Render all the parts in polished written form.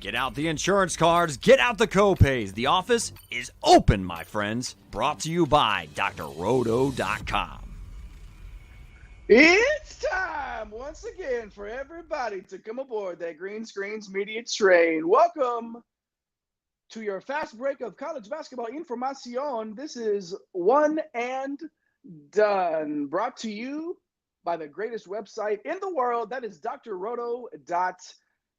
Get out the insurance cards, get out the copays. The office is open, my friends. Brought to you by drroto.com. It's time once again for everybody to come aboard that Green Screens Media train. Welcome to your fast break of college basketball information. This is One and Done, brought to you by the greatest website in the world. That is drroto.com.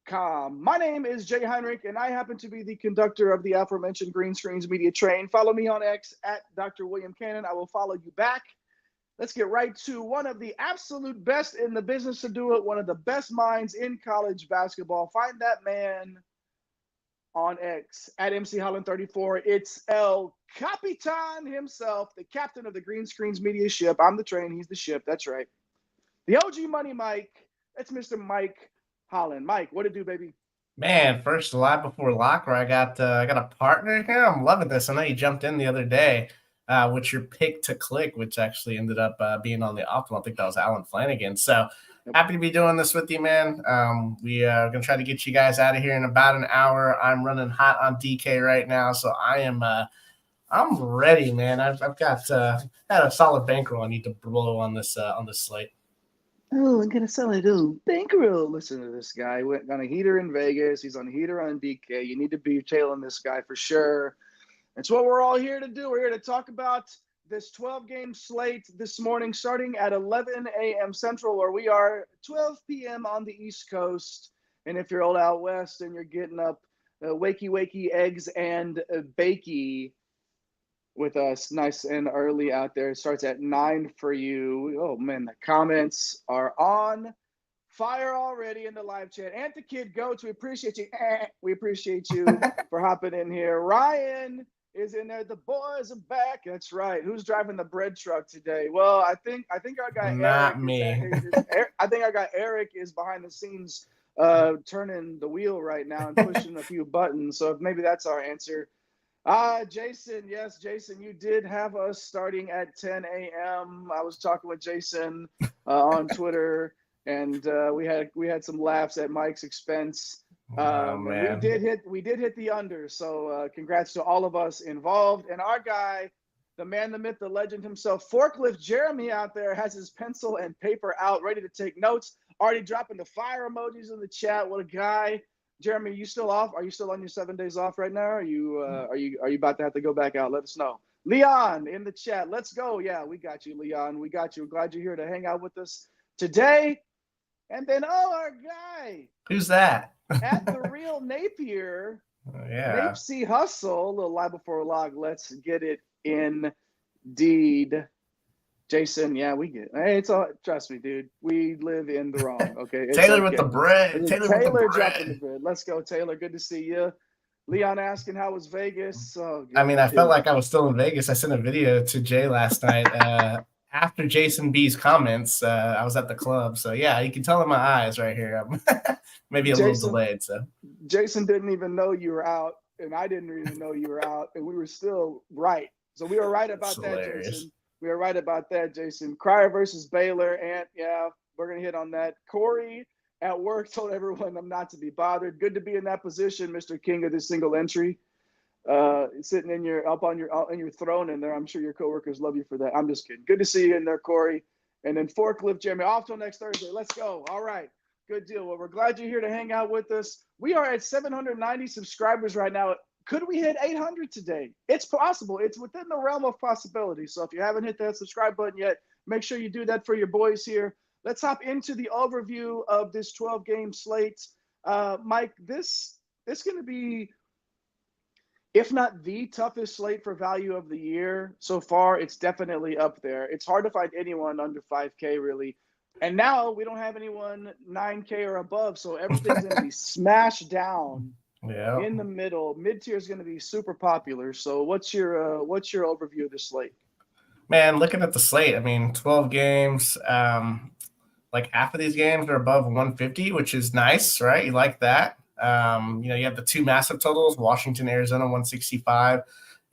My name is Jay Heinrich, and I happen to be the conductor of the aforementioned Green Screens Media train. Follow me on X at Dr. William Cannon. I will follow you back. Let's get right to one of the absolute best in the business to do it, one of the best minds in college basketball. Find that man on X at MC Holland 34. It's El Capitan himself, the captain of the Green Screens Media ship. I'm the train, he's the ship. That's right. The OG Money Mike. That's Mr. Mike Holland. Mike, what it do, baby? Man, first live before locker, I got a partner here. I'm loving this. I know you jumped in the other day with your pick to click, which actually ended up being on the optimal. I think that was Alan Flanagan. So happy to be doing this with you, man. We are going to try to get you guys out of here in about an hour. I'm running hot on DK right now, so I'm ready, man. I've got had a solid bankroll I need to blow on this slate. Oh, I'm gonna sell it. Oh, bankroll. Listen to this guy. Went on a heater in Vegas. He's on a heater on DK. You need to be tailing this guy for sure. It's what we're all here to do. We're here to talk about this 12-game slate this morning, starting at 11 a.m. Central, where we are 12 p.m. on the East Coast. And if you're old out west and you're getting up wakey eggs and bakey with us nice and early out there, it starts at 9 for you. Oh, man, the comments are on fire already in the live chat. And the Kid Goats, we appreciate you. We appreciate you for hopping in here. Ryan is in there. The boys are back. That's right. Who's driving the bread truck today? Well, I think our guy Not Eric me. I think our guy Eric is behind the scenes turning the wheel right now and pushing a few buttons. So maybe that's our answer. Jason, yes, Jason, you did have us starting at 10 a.m. I was talking with Jason on Twitter, and we had some laughs at Mike's expense. Man. We did hit the under, so congrats to all of us involved. And our guy, the man, the myth, the legend himself, Forklift Jeremy out there has his pencil and paper out, ready to take notes, already dropping the fire emojis in the chat. What a guy. Jeremy, you still off? Are you still on your 7 days off right now? Are you about to have to go back out? Let us know. Leon in the chat. Let's go. Yeah, we got you, Leon. We got you. Glad you're here to hang out with us today. And then, our guy. Who's that? At the real Napier. Yeah. Nape C Hustle. A little live before log. Let's get it indeed. Jason, yeah, we get it. Hey, it's all, trust me, dude. We live in the wrong, okay? It's Taylor okay. with the bread. Taylor dropping the bread. Let's go, Taylor. Good to see you. Leon asking how was Vegas. Oh, I mean, I felt like I was still in Vegas. I sent a video to Jay last night. After Jason B's comments, I was at the club. So, yeah, you can tell in my eyes right here. I'm maybe a little delayed. So Jason didn't even know you were out, and I didn't even know you were out, and we were still right. So we were right about that, hilarious. Jason. We are right about that, Jason. Cryer versus Baylor, and yeah, we're going to hit on that. Corey at work told everyone I'm not to be bothered. Good to be in that position, Mr. King of the single entry. Sitting in your throne in there. I'm sure your coworkers love you for that. I'm just kidding. Good to see you in there, Corey. And then Forklift Jeremy, off till next Thursday. Let's go. All right. Good deal. Well, we're glad you're here to hang out with us. We are at 790 subscribers right now. Could we hit 800 today? It's possible. It's within the realm of possibility. So if you haven't hit that subscribe button yet, make sure you do that for your boys here. Let's hop into the overview of this 12-game slate. Mike, this is going to be, if not the toughest slate for value of the year so far, it's definitely up there. It's hard to find anyone under 5K, really. And now we don't have anyone 9K or above, so everything's going to be smashed down. Yeah. In the middle. Mid-tier is going to be super popular. So what's your overview of the slate? Man, looking at the slate, I mean, 12 games, like half of these games are above 150, which is nice, right? You like that. You have the two massive totals, Washington, Arizona, 165,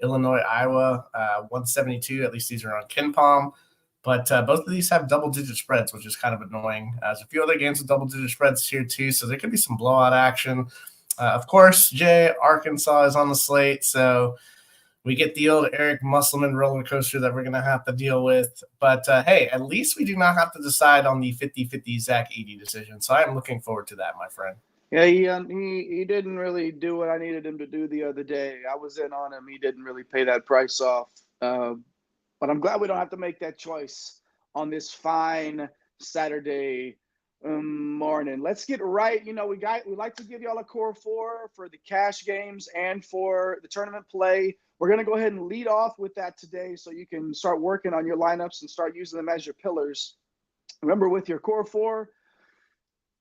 Illinois, Iowa, 172. At least these are on KenPom. But both of these have double-digit spreads, which is kind of annoying. There's a few other games with double-digit spreads here, too, so there could be some blowout action. Of course, Jay, Arkansas is on the slate, so we get the old Eric Musselman roller coaster that we're going to have to deal with. But, hey, at least we do not have to decide on the 50-50 Zach Edey decision. So I'm looking forward to that, my friend. Yeah, he didn't really do what I needed him to do the other day. I was in on him. He didn't really pay that price off. But I'm glad we don't have to make that choice on this fine Saturday morning. Let's get right. We like to give y'all a core four for the cash games and for the tournament play. We're going to go ahead and lead off with that today so you can start working on your lineups and start using them as your pillars. Remember, with your core four,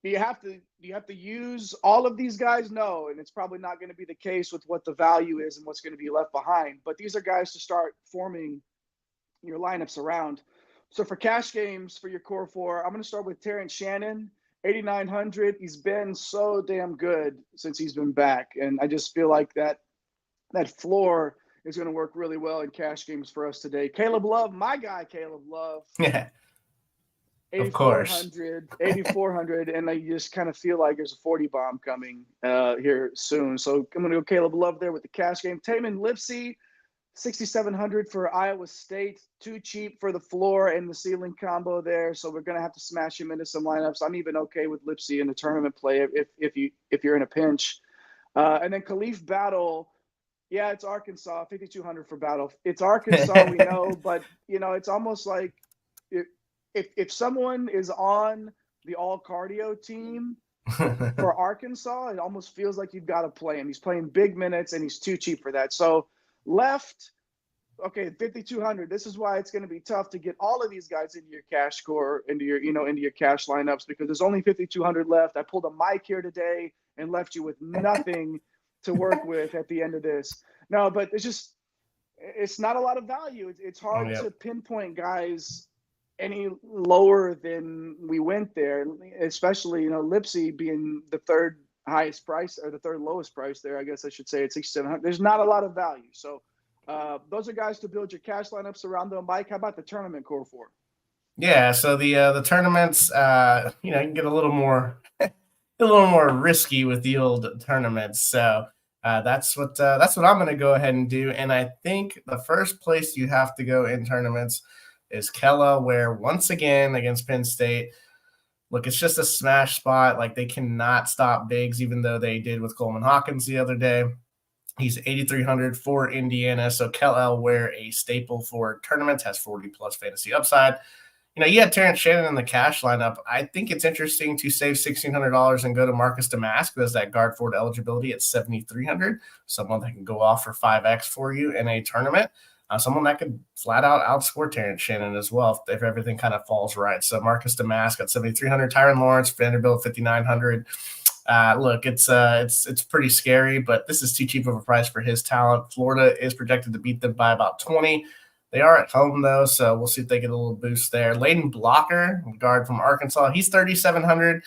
do you have to use all of these guys? No, and it's probably not going to be the case with what the value is and what's going to be left behind. But these are guys to start forming your lineups around. So for cash games, for your core four, I'm going to start with Terrence Shannon, 8,900. He's been so damn good since he's been back, and I just feel like that floor is going to work really well in cash games for us today. Caleb Love, my guy, Caleb Love. Yeah. 8,400, and I just kind of feel like there's a 40 bomb coming here soon. So I'm going to go Caleb Love there with the cash game. Tamin Lipsey, 6,700 for Iowa State. Too cheap for the floor and the ceiling combo there, so we're going to have to smash him into some lineups. I'm even okay with Lipsey in the tournament play if you're in a pinch. And then Khalif Battle, yeah, it's Arkansas, 5,200 for Battle. It's Arkansas, we know, but it's almost like if someone is on the all cardio team for Arkansas, it almost feels like you've got to play him. He's playing big minutes and he's too cheap for that. So left, okay, 5,200. This is why it's going to be tough to get all of these guys into your cash score, into your cash lineups, because there's only 5,200 left. I pulled a mic here today and left you with nothing to work with at the end of this. No, but it's not a lot of value. It's hard to pinpoint guys any lower than we went there, especially, Lipsey being the third highest price, or the third lowest price there, I guess I should say, at 6,700. There's not a lot of value. So those are guys to build your cash lineups around them. Mike, how about the tournament core four? Yeah, so the tournaments, you can get a little more risky with the old tournaments. So that's what I'm going to go ahead and do. And I think the first place you have to go in tournaments is Kella, where once again against Penn State, look, it's just a smash spot. Like, they cannot stop bigs, even though they did with Coleman Hawkins the other day. He's 8,300 for Indiana. So Kella, where a staple for tournaments, has 40 plus fantasy upside. You had Terrence Shannon in the cash lineup. I think it's interesting to save $1,600 and go to Marcus Damask, who has that guard forward eligibility at 7,300. Someone that can go off for 5x for you in a tournament. Someone that could flat out outscore Terrence Shannon as well if everything kind of falls right. So Marcus Damask at 7,300, Tyron Lawrence, Vanderbilt 5,900. Look, it's pretty scary, but this is too cheap of a price for his talent. Florida is projected to beat them by about 20. They are at home, though, so we'll see if they get a little boost there. Layden Blocker, guard from Arkansas, he's 3,700.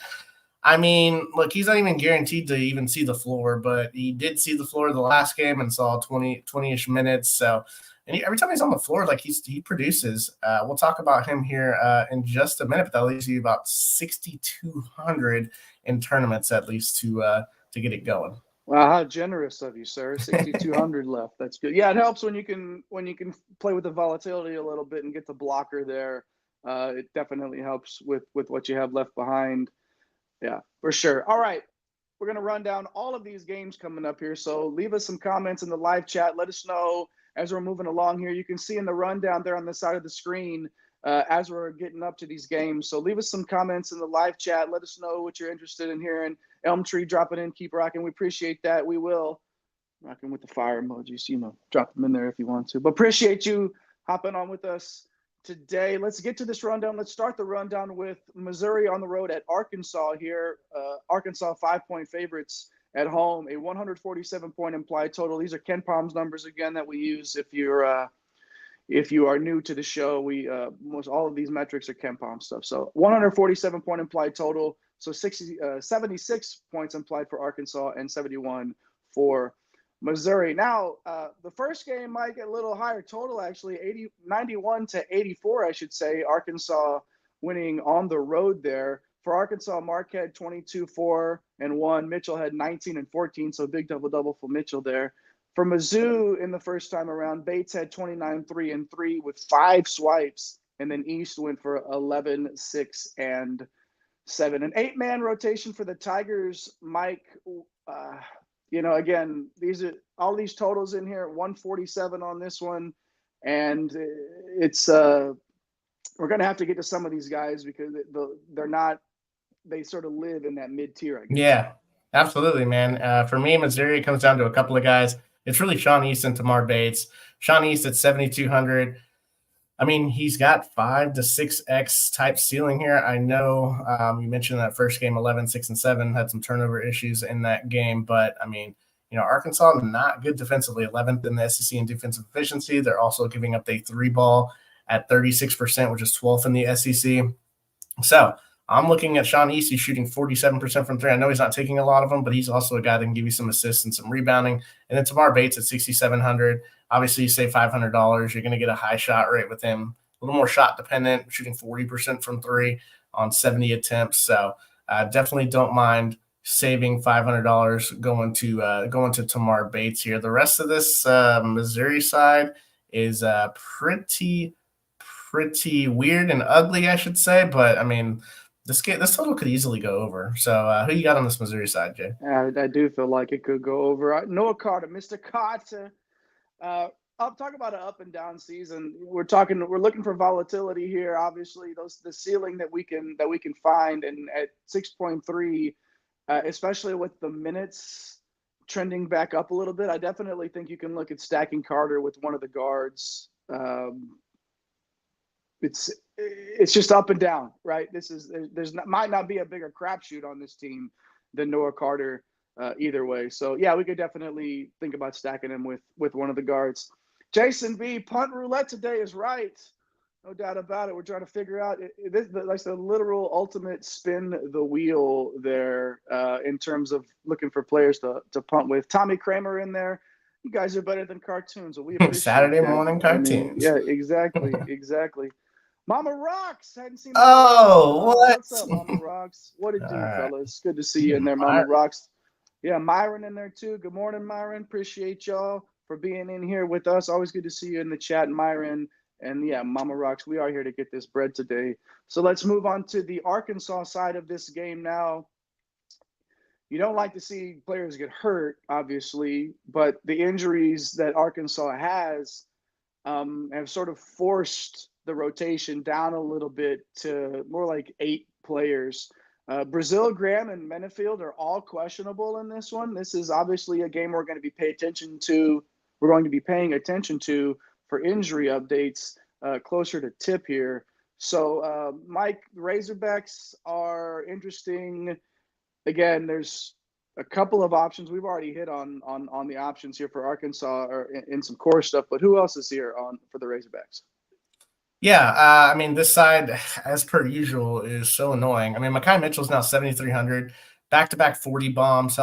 I mean, look, he's not even guaranteed to even see the floor, but he did see the floor the last game and saw 20-ish minutes. So, and every time he's on the floor, like he produces. We'll talk about him here in just a minute, but that leaves you about 6,200 in tournaments at least to get it going. Wow, how generous of you, sir. 6,200 left. That's good. Yeah, it helps when you can play with the volatility a little bit and get the blocker there. It definitely helps with what you have left behind. Yeah, for sure. All right. We're going to run down all of these games coming up here. So leave us some comments in the live chat. Let us know as we're moving along here. You can see in the rundown there on the side of the screen as we're getting up to these games. So leave us some comments in the live chat. Let us know what you're interested in hearing. Elm Tree dropping in. Keep rocking. We appreciate that. We will. Rocking with the fire emojis. Drop them in there if you want to. But appreciate you hopping on with us today. Let's get to this rundown. Let's start the rundown with Missouri on the road at Arkansas here. Arkansas 5-point favorites at home, a 147-point implied total. These are Ken Palm's numbers again that we use if you are new to the show. We most all of these metrics are Ken Palm stuff. So 147-point implied total. So 76 points implied for Arkansas and 71 for Missouri. Now, the first game might get a little higher total, actually, 91-84, I should say. Arkansas winning on the road there. For Arkansas, Mark had 22, 4, and 1. Mitchell had 19 and 14, so big double-double for Mitchell there. For Mizzou in the first time around, Bates had 29, 3, and 3 with 5 swipes, and then East went for 11, 6, and 7. An 8-man rotation for the Tigers, Mike. Again, all these totals in here, 147 on this one, and it's we're going to have to get to some of these guys because they sort of live in that mid-tier, I guess. Yeah, absolutely, man. For me, Missouri, it comes down to a couple of guys. It's really Sean East and Tamar Bates. Sean East at 7,200. I mean, he's got 5 to 6x type ceiling here. I know you mentioned that first game, 11, 6, and 7, had some turnover issues in that game. But, I mean, Arkansas, not good defensively, 11th in the SEC in defensive efficiency. They're also giving up the 3 ball at 36%, which is 12th in the SEC. So I'm looking at Sean East. He's shooting 47% from 3. I know he's not taking a lot of them, but he's also a guy that can give you some assists and some rebounding. And then Tamar Bates at 6,700. Obviously, you save $500. You're going to get a high shot rate with him, a little more shot dependent, shooting 40% from 3 on 70 attempts. So definitely don't mind saving $500 going to Tamar Bates here. The rest of this Missouri side is pretty weird and ugly, I should say. But I mean, this total could easily go over. So who you got on this Missouri side, Jay? I do feel like it could go over. Noah Carter, Mr. Carter. I'll talk about an up and down season. We're looking for volatility here. Obviously, the ceiling that we can find, and at 6.3, especially with the minutes trending back up a little bit, I definitely think you can look at stacking Carter with one of the guards. It's just up and down, right? Might not be a bigger crapshoot on this team than Noah Carter either way. So yeah, we could definitely think about stacking him with one of the guards. Jason B, punt roulette today is right, no doubt about it. We're trying to figure out this like the literal ultimate spin the wheel there in terms of looking for players to punt with. Tommy Kramer in there. You guys are better than cartoons. We appreciate Saturday that. morning cartoons. Yeah, exactly. Mama Rocks, hadn't seen. Oh, what? What's up, Mama Rocks? What it do, fellas? Good to see you in there, Mama Rocks. Yeah, Myron in there too. Good morning, Myron. Appreciate y'all for being in here with us. Always good to see you in the chat, Myron. And yeah, Mama Rocks, we are here to get this bread today. So let's move on to the Arkansas side of this game now. You don't like to see players get hurt, obviously, but the injuries that Arkansas has have sort of forced the rotation down a little bit to more like 8 players. Brazil, Graham, and Menefield are all questionable in this one. This is obviously a game we're going to be paying attention to for injury updates closer to tip here. So, Mike, Razorbacks are interesting. Again, there's a couple of options. We've already hit on the options here for Arkansas or in some core stuff, but who else is here for the Razorbacks? Yeah, I mean, this side, as per usual, is so annoying. I mean, Mekhi Mitchell's now 7,300, back-to-back 40 bombs.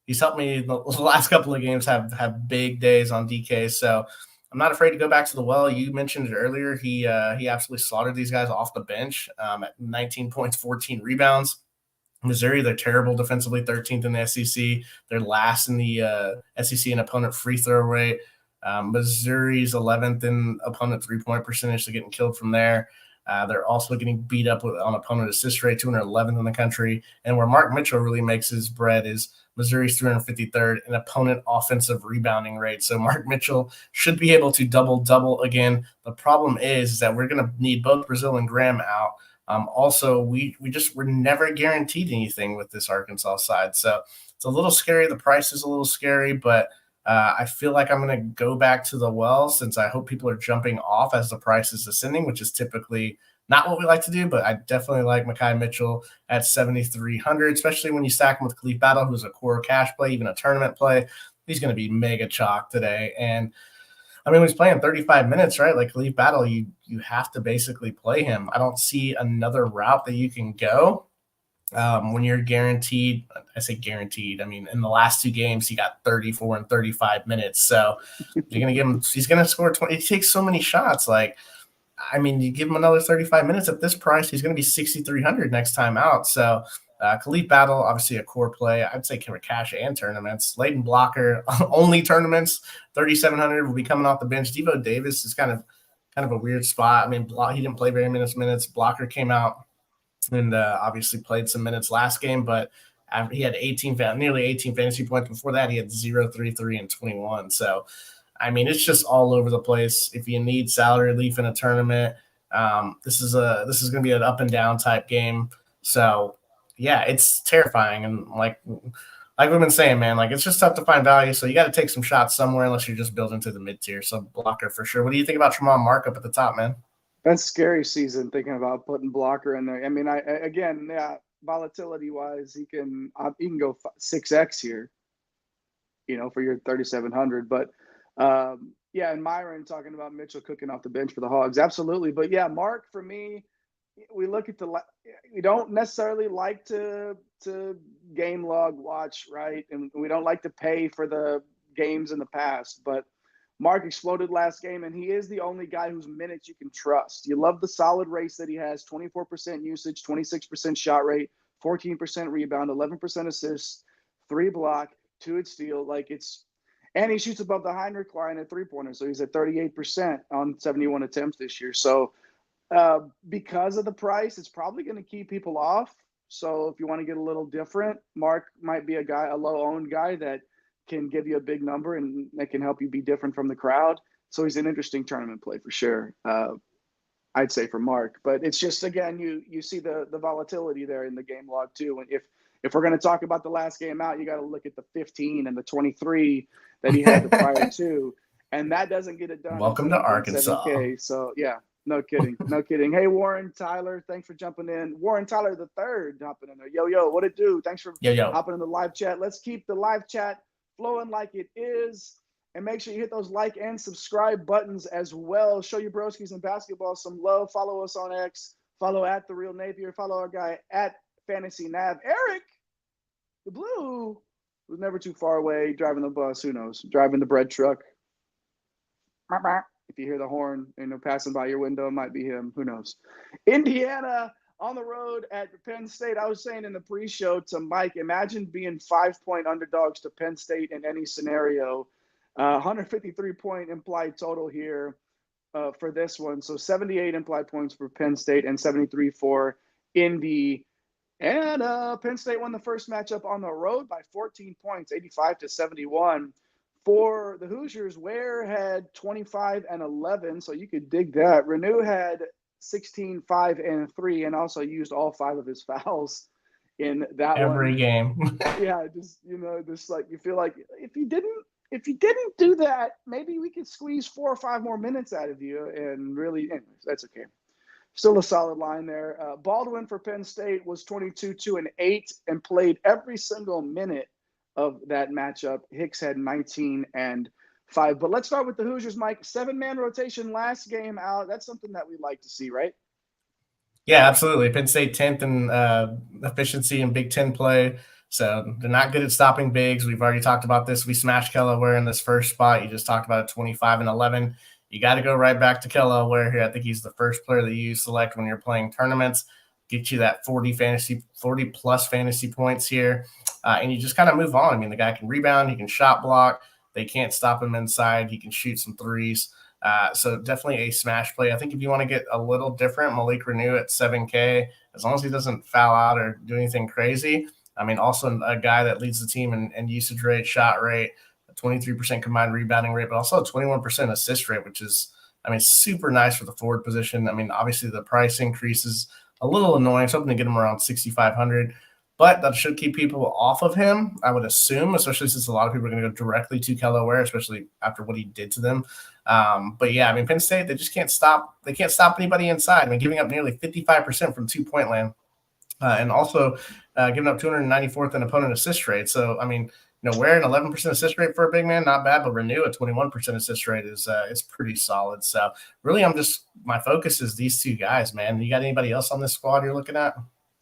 He's helped me the last couple of games have big days on DK. So I'm not afraid to go back to the well. You mentioned it earlier. He absolutely slaughtered these guys off the bench at 19 points, 14 rebounds. Missouri, they're terrible defensively, 13th in the SEC. They're last in the SEC in opponent free throw rate. Missouri's 11th in opponent three-point percentage, so getting killed from there. They're also getting beat up on opponent assist rate, 211th in the country. And where Mark Mitchell really makes his bread is Missouri's 353rd in opponent offensive rebounding rate. So Mark Mitchell should be able to double-double again. The problem is that we're going to need both Brazil and Graham out. Also, we're never guaranteed anything with this Arkansas side. So it's a little scary. The price is a little scary, but I feel like I'm going to go back to the well since I hope people are jumping off as the price is ascending, which is typically not what we like to do, but I definitely like Mekhi Mitchell at 7,300, especially when you stack him with Khalif Battle, who's a core cash play, even a tournament play. He's going to be mega chalk today. And I mean, when he's playing 35 minutes, right? Like Khalif Battle, you have to basically play him. I don't see another route that you can go when you're guaranteed. I say guaranteed. I mean, in the last 2 games, he got 34 and 35 minutes. So you're going to give him – he's going to score 20. He takes so many shots. Like, I mean, you give him another 35 minutes at this price, he's going to be 6,300 next time out. So Khalif Battle, obviously a core play. I'd say cash and tournaments. Leighton Blocker, only tournaments, 3,700 will be coming off the bench. Devo Davis is kind of a weird spot. I mean, he didn't play very many minutes. Blocker came out and obviously played some minutes last game, but he had nearly 18 fantasy points. Before that, he had 0, 3, 3, and 21. So, I mean, it's just all over the place. If you need salary relief in a tournament, this is going to be an up and down type game. So, yeah, it's terrifying. And like we've been saying, man, like it's just tough to find value. So you got to take some shots somewhere unless you're just building to the mid tier. So Blocker for sure. What do you think about Tremont Markup at the top, man? That's scary season thinking about putting Blocker in there. I mean, volatility wise, he can go 6x here, for your 3,700. But and Myron talking about Mitchell cooking off the bench for the Hogs, absolutely. But yeah, Mark for me, we look at we don't necessarily like to game log watch, right? And we don't like to pay for the games in the past, but Mark exploded last game, and he is the only guy whose minutes you can trust. You love the solid race that he has, 24% usage, 26% shot rate, 14% rebound, 11% assists, 3 block, 2 at steal. And he shoots above the Heinrich line at three-pointer, so he's at 38% on 71 attempts this year. So because of the price, it's probably going to keep people off. So if you want to get a little different, Mark might be a low-owned guy that can give you a big number and that can help you be different from the crowd. So he's an interesting tournament play for sure. I'd say for Mark, but it's just, again, you see the volatility there in the game log too. And if we're going to talk about the last game out, you got to look at the 15 and the 23 that he had the prior to, and that doesn't get it done. Welcome to Arkansas. 7K. So yeah, no kidding. No kidding. Hey, Warren Tyler, thanks for jumping in. Warren Tyler the third hopping in there. Yo, what it do? Thanks for hopping in the live chat. Let's keep the live chat flowing like it is, and make sure you hit those like and subscribe buttons as well. Show your broskies in basketball some love. Follow us on X. Follow at The Real Napier. Follow our guy at Fantasy Nav. Eric, the Blue, was never too far away, driving the bus. Who knows? Driving the bread truck. If you hear the horn, passing by your window, it might be him. Who knows? Indiana on the road at Penn State. I was saying in the pre-show to Mike, imagine being 5-point underdogs to Penn State in any scenario. 153-point implied total here for this one. So 78 implied points for Penn State and 73 for Indy. And Penn State won the first matchup on the road by 14 points, 85-71. For the Hoosiers, Ware had 25 and 11, so you could dig that. Renew had 16, 5, and 3, and also used all 5 of his fouls in that every game. Yeah, just you feel like if you didn't do that, maybe we could squeeze 4 or 5 more minutes out of you. And really, anyways, that's okay. Still a solid line there. Baldwin for Penn State was 22, 2, and 8, and played every single minute of that matchup. Hicks had 19 and 5. But let's start with the Hoosiers, Mike. 7-man rotation last game out. That's something that we like to see, right? Yeah, absolutely. Penn State 10th in efficiency in Big Ten play. So they're not good at stopping bigs. We've already talked about this. We smashed Kelaware in this first spot. You just talked about 25 and 11. You got to go right back to Kelaware here. I think he's the first player that you select when you're playing tournaments. Get you that 40-plus fantasy points here. And you just kind of move on. I mean, the guy can rebound. He can shot block. They can't stop him inside. He can shoot some threes. So definitely a smash play. I think if you want to get a little different, Malik Renew at 7K, as long as he doesn't foul out or do anything crazy. I mean, also a guy that leads the team in usage rate, shot rate, a 23% combined rebounding rate, but also a 21% assist rate, which is, super nice for the forward position. Obviously the price increase is a little annoying. So I'm hoping to get him around 6,500. But that should keep people off of him, I would assume, especially since a lot of people are going to go directly to Kelaware, especially after what he did to them. But yeah, Penn State, they just can't stop. They can't stop anybody inside. Giving up nearly 55% from 2-point land, and also giving up 294th in opponent assist rate. So Ware an 11% assist rate for a big man, not bad. But Renew a 21% assist rate is pretty solid. So really, my focus is these 2 guys, man. You got anybody else on this squad you're looking at?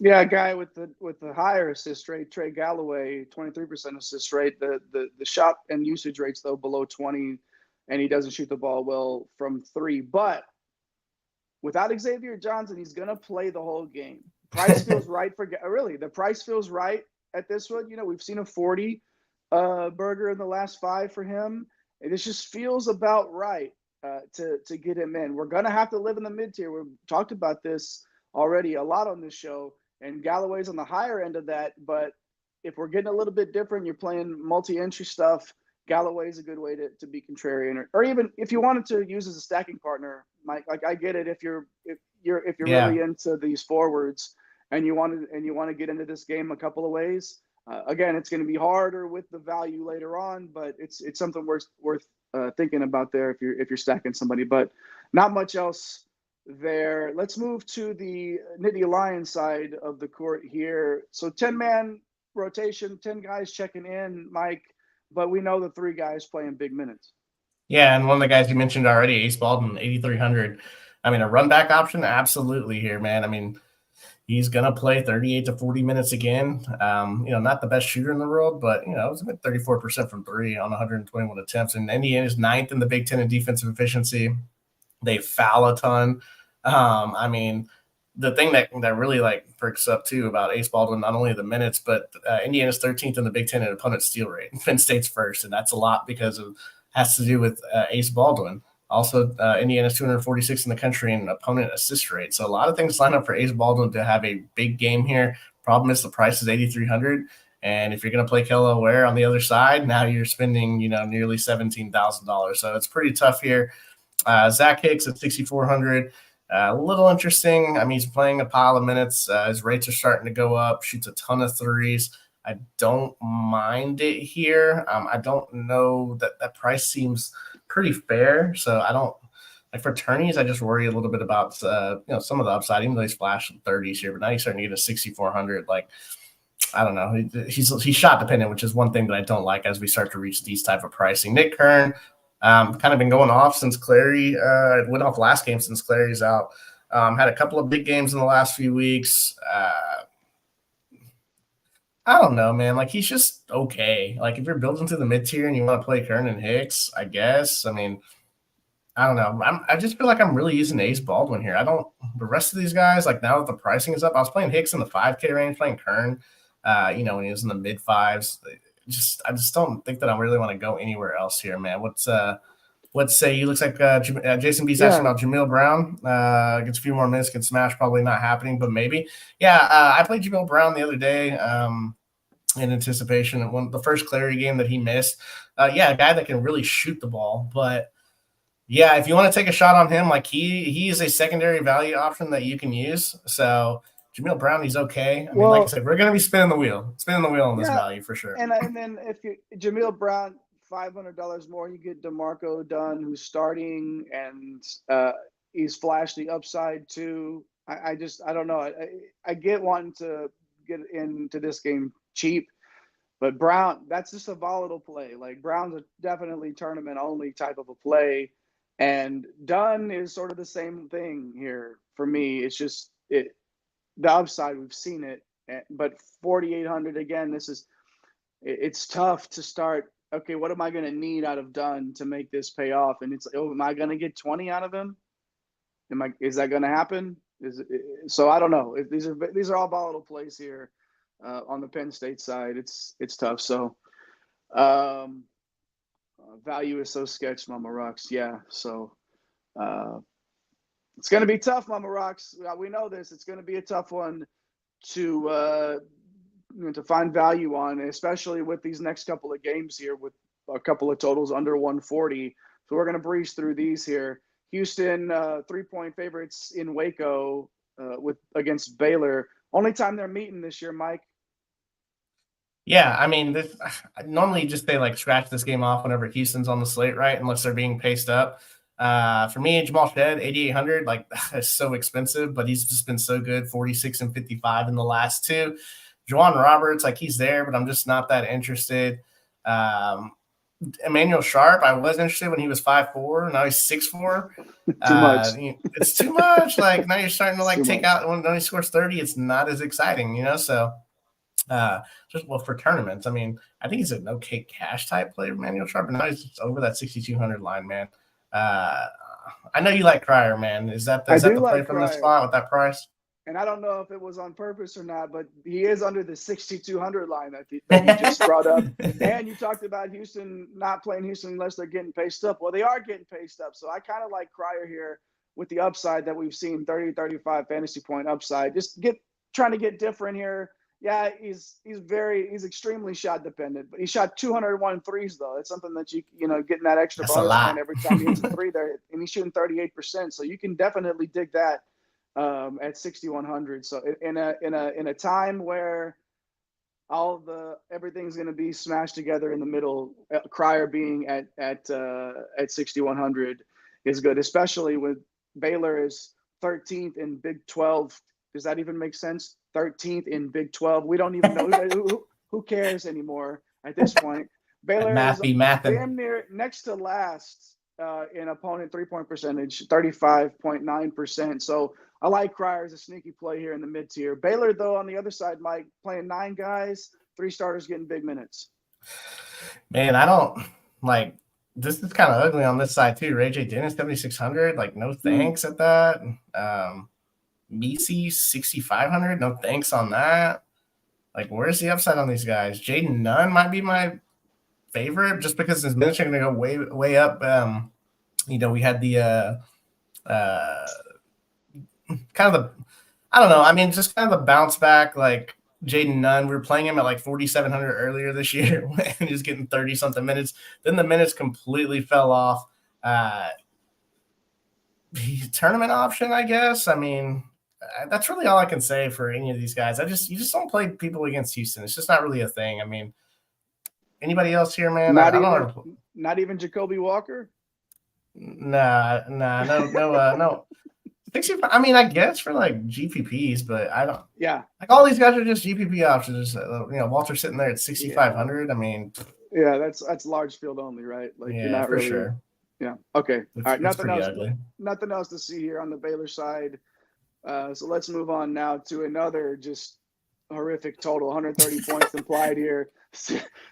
Yeah, a guy with the higher assist rate, Trey Galloway, 23% assist rate. The shot and usage rates, though, below 20, and he doesn't shoot the ball well from 3. But without Xavier Johnson, he's going to play the whole game. Price feels right the price feels right at this one. We've seen a 40 burger in the last 5 for him. And this just feels about right to get him in. We're going to have to live in the mid-tier. We've talked about this already a lot on this show, and Galloway's on the higher end of that. But if we're getting a little bit different, you're playing multi-entry stuff, Galloway's a good way to be contrarian, or even if you wanted to use as a stacking partner, Mike. Like, I get it if you're really into these forwards and you want to get into this game a couple of ways. Again, it's going to be harder with the value later on, but it's something worth thinking about there if you're stacking somebody. But not much else there. Let's move to the Nittany Lions side of the court here. So 10-man rotation, 10 guys checking in, Mike. But we know the 3 guys playing big minutes. Yeah, and one of the guys you mentioned already, Ace Baldwin, 8,300. I mean, a run back option, absolutely here, man. I mean, he's going to play 38 to 40 minutes again. Not the best shooter in the world, but, it was about 34% from 3 on 121 attempts. And Indiana's 9th in the Big Ten in defensive efficiency. They foul a ton. The thing that really perks up too about Ace Baldwin, not only the minutes, but Indiana's 13th in the Big Ten in opponent steal rate. Penn State's first, and that's a lot because it has to do with Ace Baldwin. Also, Indiana's 246 in the country in opponent assist rate. So a lot of things line up for Ace Baldwin to have a big game here. Problem is the price is 8,300, and if you're going to play Kello Ware on the other side, now you're spending nearly $17,000. So it's pretty tough here. Zach Hicks at 6,400. A little interesting. I mean, he's playing a pile of minutes. His rates are starting to go up, shoots a ton of threes. I don't mind it here. I don't know that price seems pretty fair. So I don't for tourneys. I just worry a little bit about, some of the upside, even though he's flashed 30s here, but now he's starting to get a 6,400. I don't know. He's shot dependent, which is one thing that I don't like as we start to reach these type of pricing. Nick Kern, kind of been going off since Clary went off last game since Clary's out. Had a couple of big games in the last few weeks. I don't know, man. He's just okay. If you're building to the mid-tier and you want to play Kern and Hicks, I guess. I mean, I don't know. I just feel like I'm really using Ace Baldwin here. The rest of these guys, now that the pricing is up, I was playing Hicks in the 5K range, playing Kern, when he was in the mid-5s. I just don't think that I really want to go anywhere else here, man. Let's say he looks like Jason B's asking about Jamil Brown. Gets a few more minutes, gets smashed, probably not happening, but maybe. Yeah, I played Jamil Brown the other day in anticipation of the first Clary game that he missed. A guy that can really shoot the ball. But, yeah, if you want to take a shot on him, he is a secondary value option that you can use. So – Jamil Brown, he's okay. I mean, like I said, we're going to be spinning the wheel on this value for sure. And then if Jamil Brown, $500 more, you get DeMarco Dunn, who's starting, and he's flashed the upside too. I don't know. I get wanting to get into this game cheap, but Brown, that's just a volatile play. Brown's a definitely tournament only type of a play, and Dunn is sort of the same thing here for me. It's just the upside, we've seen it, but 4,800 again. It's tough to start. Okay, what am I going to need out of Dunn to make this pay off? And am I going to get 20 out of him? Is that going to happen? So I don't know. These are all volatile plays here on the Penn State side. It's tough. So value is so sketch, Mama Rocks. Yeah. So. It's going to be tough, Mama Rocks. We know this. It's going to be a tough one to find value on, especially with these next couple of games here with a couple of totals under 140. So we're going to breeze through these here. Houston, 3-point favorites in Waco against Baylor. Only time they're meeting this year, Mike. Yeah, I mean, I normally just they scratch this game off whenever Houston's on the slate, right? Unless they're being paced up. For me, Jamal Shed, 8,800, that's so expensive, but he's just been so good, 46 and 55 in the last 2. Juwan Roberts, he's there, but I'm just not that interested. Emmanuel Sharp, I was interested when he was 5'4", now he's 6'4". Too much. It's too much. Now you're starting to take out when he scores 30, it's not as exciting, So for tournaments, I mean, I think he's an okay cash type player, Emmanuel Sharp, but now he's just over that 6,200 line, man. I know you like Cryer, man. Is that the play like from Cryer. this spot with that price? And I don't know if it was on purpose or not, but he is under the 6,200 line that you just brought up. And you talked about Houston not playing Houston unless they're getting paced up. Well, they are getting paced up. So I kind of like Cryer here with the upside that we've seen, 30, 35 fantasy point upside. Just trying to get different here. Yeah, he's extremely shot dependent, but he shot 201 threes though. It's something that getting that extra bonus point every time he hits a three there, and he's shooting 38%. So you can definitely dig that at 6,100. So in a time where everything's going to be smashed together in the middle, Cryer being at 6,100 is good, especially with Baylor is 13th in Big 12. Does that even make sense? 13th in Big 12. We don't even know who cares anymore at this point. Baylor is damn near next to last in opponent 3-point percentage, 35.9%. So I like Cryer as a sneaky play here in the mid-tier. Baylor, though, on the other side, Mike, playing 9 guys, 3 starters getting big minutes. Man, I don't like – this is kind of ugly on this side too. Ray J. Dennis, 7,600. Like, no thanks at that. Misi, 6,500. No thanks on that. Like, where's the upside on these guys? Jaden Nunn might be my favorite just because his minutes are going to go way, way up. We had the kind of the – I don't know. I mean, just kind of the bounce back, like, Jaden Nunn. We were playing him at like 4,700 earlier this year and he was getting 30-something minutes. Then the minutes completely fell off. Tournament option, I guess. I mean, that's really all I can say for any of these guys. You just don't play people against Houston. It's just not really a thing. I mean, anybody else here, man? Not even Jacoby Walker? Nah, no. I mean, I guess for like GPPs, but I don't. Yeah. Like all these guys are just GPP options. Walter's sitting there at 6,500. I mean. Yeah, that's large field only, right? Like yeah, you're not for really, sure. Yeah. Okay. All right. Nothing else to see here on the Baylor side. So let's move on now to another just horrific total, 130 points implied here.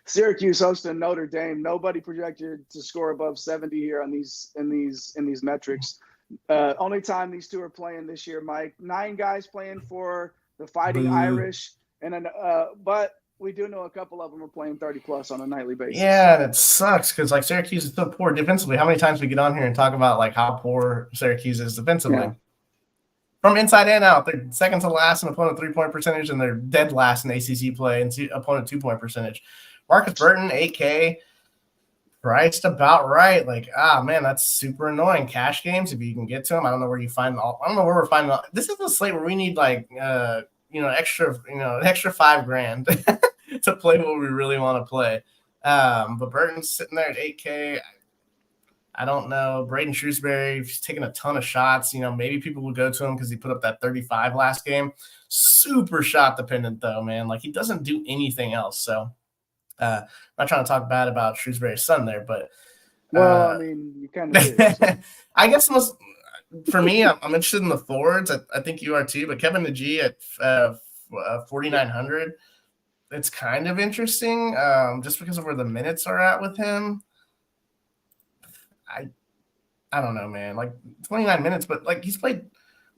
Syracuse hosting Notre Dame. Nobody projected to score above 70 here on these metrics. Only time these two are playing this year, Mike. 9 guys playing for the Fighting Irish, but we do know a couple of them are playing 30+ on a nightly basis. Yeah, and it sucks because like Syracuse is so poor defensively. How many times we get on here and talk about like how poor Syracuse is defensively? Yeah. From inside and out, they're second to last in opponent 3-point percentage, and they're dead last in ACC play and opponent 2-point percentage. Marcus Burton, 8K, priced about right. Like, man, that's super annoying. Cash games, if you can get to them. I don't know where you find I don't know where we're finding all. This is the slate where we need like an extra $5,000 to play what we really want to play. But Burton's sitting there at 8K. I don't know. Braden Shrewsbury, he's taking a ton of shots. Maybe people will go to him because he put up that 35 last game. Super shot dependent though, man. Like he doesn't do anything else. So I'm not trying to talk bad about Shrewsbury's son there, but I mean, you kind of did. So. I guess for me, I'm interested in the forwards. I think you are too, but Kevin Najee at 4,900. It's kind of interesting just because of where the minutes are at with him. I don't know, man. Like 29 minutes, but like he's played.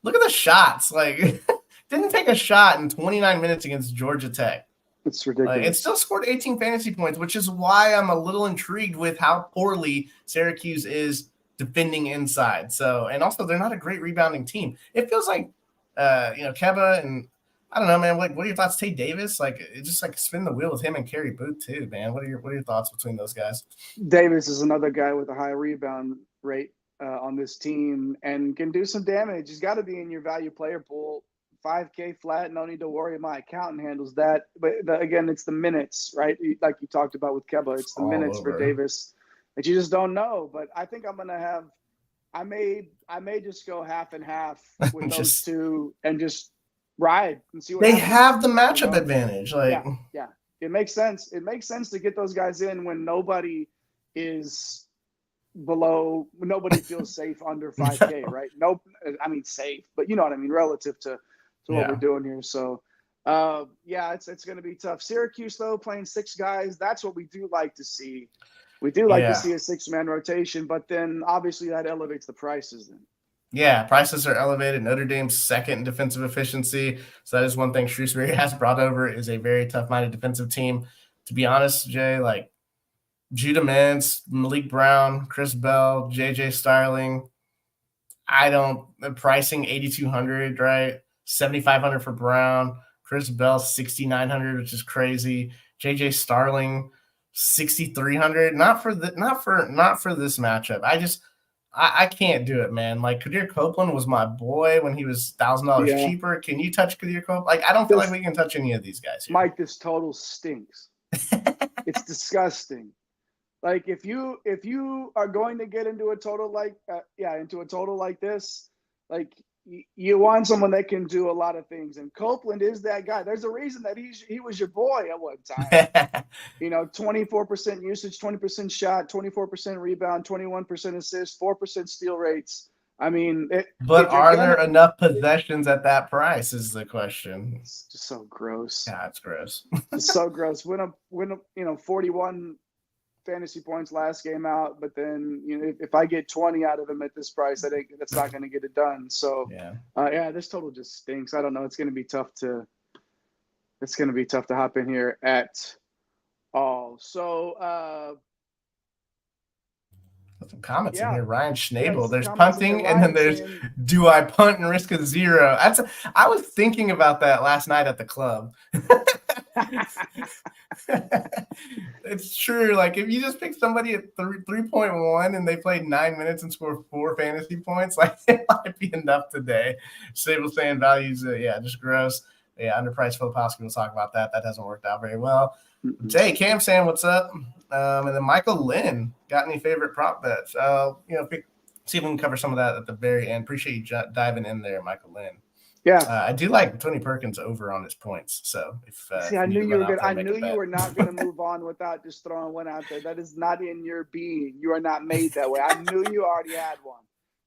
Look at the shots. Like didn't take a shot in 29 minutes against Georgia Tech. It's ridiculous. It still scored 18 fantasy points, which is why I'm a little intrigued with how poorly Syracuse is defending inside. So, and also they're not a great rebounding team. It feels like, Keba and I don't know, man. What are your thoughts? Tate Davis, just spin the wheel with him and Kerry Booth too, man. What are your thoughts between those guys? Davis is another guy with a high rebound rate on this team and can do some damage. He's got to be in your value player pool. 5K flat, no need to worry. My accountant handles that. But again, it's the minutes, right? Like you talked about with Keba, it's the minutes for Davis that you just don't know. But I think I'm gonna have. I may just go half and half with those two and just ride and see what they happens. Have the matchup advantage. Yeah, it makes sense. It makes sense to get those guys in when nobody is below. Nobody feels safe under 5K, right? Nope. I mean safe, but you know what I mean relative to what we're doing here. So, it's going to be tough. Syracuse though playing 6 guys. That's what we do like to see. We do like to Yeah. see a 6-man rotation, but then obviously that elevates the prices then. Yeah, prices are elevated. Notre Dame's second in defensive efficiency. So that is one thing Shrewsbury has brought over, is a very tough-minded defensive team. To be honest, Jay, like Judah Mintz, Malik Brown, Chris Bell, JJ Starling, the pricing 8,200, right? 7,500 for Brown, Chris Bell 6,900, which is crazy. JJ Starling 6,300. Not for this matchup. I can't do it, man. Like Kadir Copeland was my boy when he was $1,000 cheaper. Can you touch Kadir Copeland? Like I don't feel like we can touch any of these guys here. Mike, this total stinks. It's disgusting. Like if you are going to get into a total like this, like you want someone that can do a lot of things, and Copeland is that guy. There's a reason that he was your boy at one time. 24% usage, 20% shot, 24% rebound, 21% assist, 4% steal rates. I mean, but are there enough possessions at that price? Is the question. It's just so gross. Yeah, it's gross. It's so gross. Win 41 fantasy points last game out, but then if I get 20 out of him at this price, that's not going to get it done. So this total just stinks. I don't know. It's going to be tough to hop in here at all. So some comments in here. Ryan Schnabel. There's punting, and then there's do I punt and risk a 0? I was thinking about that last night at the club. It's true. Like if you just pick somebody at 3.1 and they played 9 minutes and scored 4 fantasy points, like it might be enough today. Stable saying values, just gross. Yeah, underpriced Filipowski. We'll talk about that. That hasn't worked out very well. Jay, Cam saying what's up? And then Michael Lynn, got any favorite prop bets? See if we can cover some of that at the very end. Appreciate you diving in there, Michael Lynn. Yeah, I do like Tony Perkins over on his points. So I knew you were good. I knew you were not going to move on without just throwing one out there. That is not in your being. You are not made that way. I knew you already had one.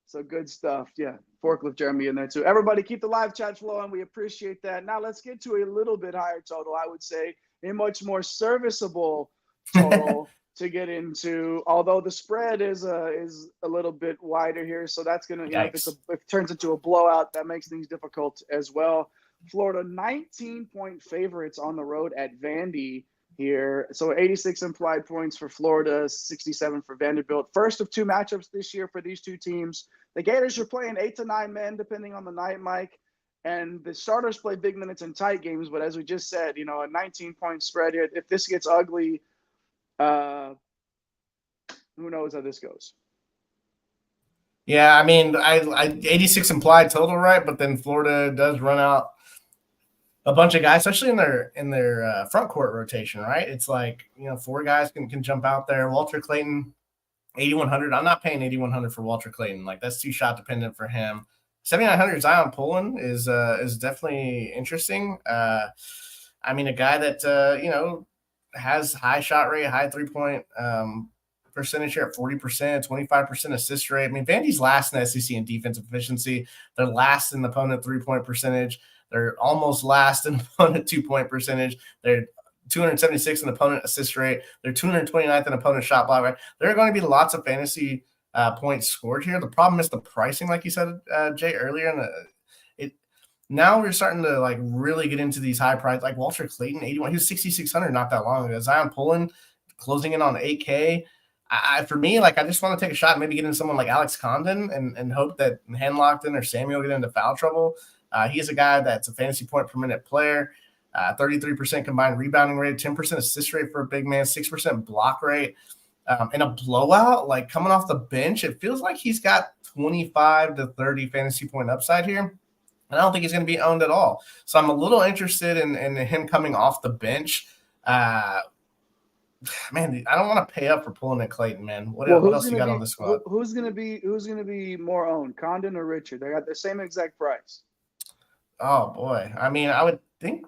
So good stuff. Yeah, Forklift Jeremy in there too. Everybody keep the live chat flowing. We appreciate that. Now let's get to a little bit higher total. I would say a much more serviceable total to get into. Although the spread is a little bit wider here, so that's gonna if it turns into a blowout, that makes things difficult as well. Florida 19-point favorites on the road at Vandy here. So 86 implied points for Florida, 67 for Vanderbilt. First of 2 matchups this year for these two teams. The Gators are playing 8 to 9 men, depending on the night, Mike. And the starters play big minutes in tight games. But as we just said, a 19-point spread here. If this gets ugly, who knows how this goes? Yeah, I mean, I 86 implied total, right? But then Florida does run out a bunch of guys, especially in their front court rotation, right? It's like 4 guys can jump out there. Walter Clayton, 8,100. I'm not paying 8,100 for Walter Clayton. Like that's too shot dependent for him. 7,900 Zion Pullen is definitely interesting. I mean, a guy that has high shot rate, high 3-point percentage here at 40%, 25% assist rate. I mean, Vandy's last in the SEC in defensive efficiency. They're last in the opponent 3-point percentage. They're almost last in opponent 2-point percentage. They're 276 in opponent assist rate. They're 229th in opponent shot block rate. There are going to be lots of fantasy points scored here. The problem is the pricing, like you said, Jay, earlier. Now we're starting to like really get into these high price, like Walter Clayton, 81. He was 6,600 not that long ago. Zion Pullen closing in on 8K. For me, like I just want to take a shot and maybe get into someone like Alex Condon and hope that Henlockton or Samuel get into foul trouble. He's a guy that's a fantasy point per minute player. 33% combined rebounding rate, 10% assist rate for a big man, 6% block rate. In a blowout, like coming off the bench, it feels like he's got 25 to 30 fantasy point upside here. And I don't think he's going to be owned at all. So I'm a little interested in him coming off the bench. Man, I don't want to pay up for pulling at Clayton, man. What else you got on the squad? Who's going to be more owned, Condon or Richard? They got the same exact price. Oh boy. I mean, I would think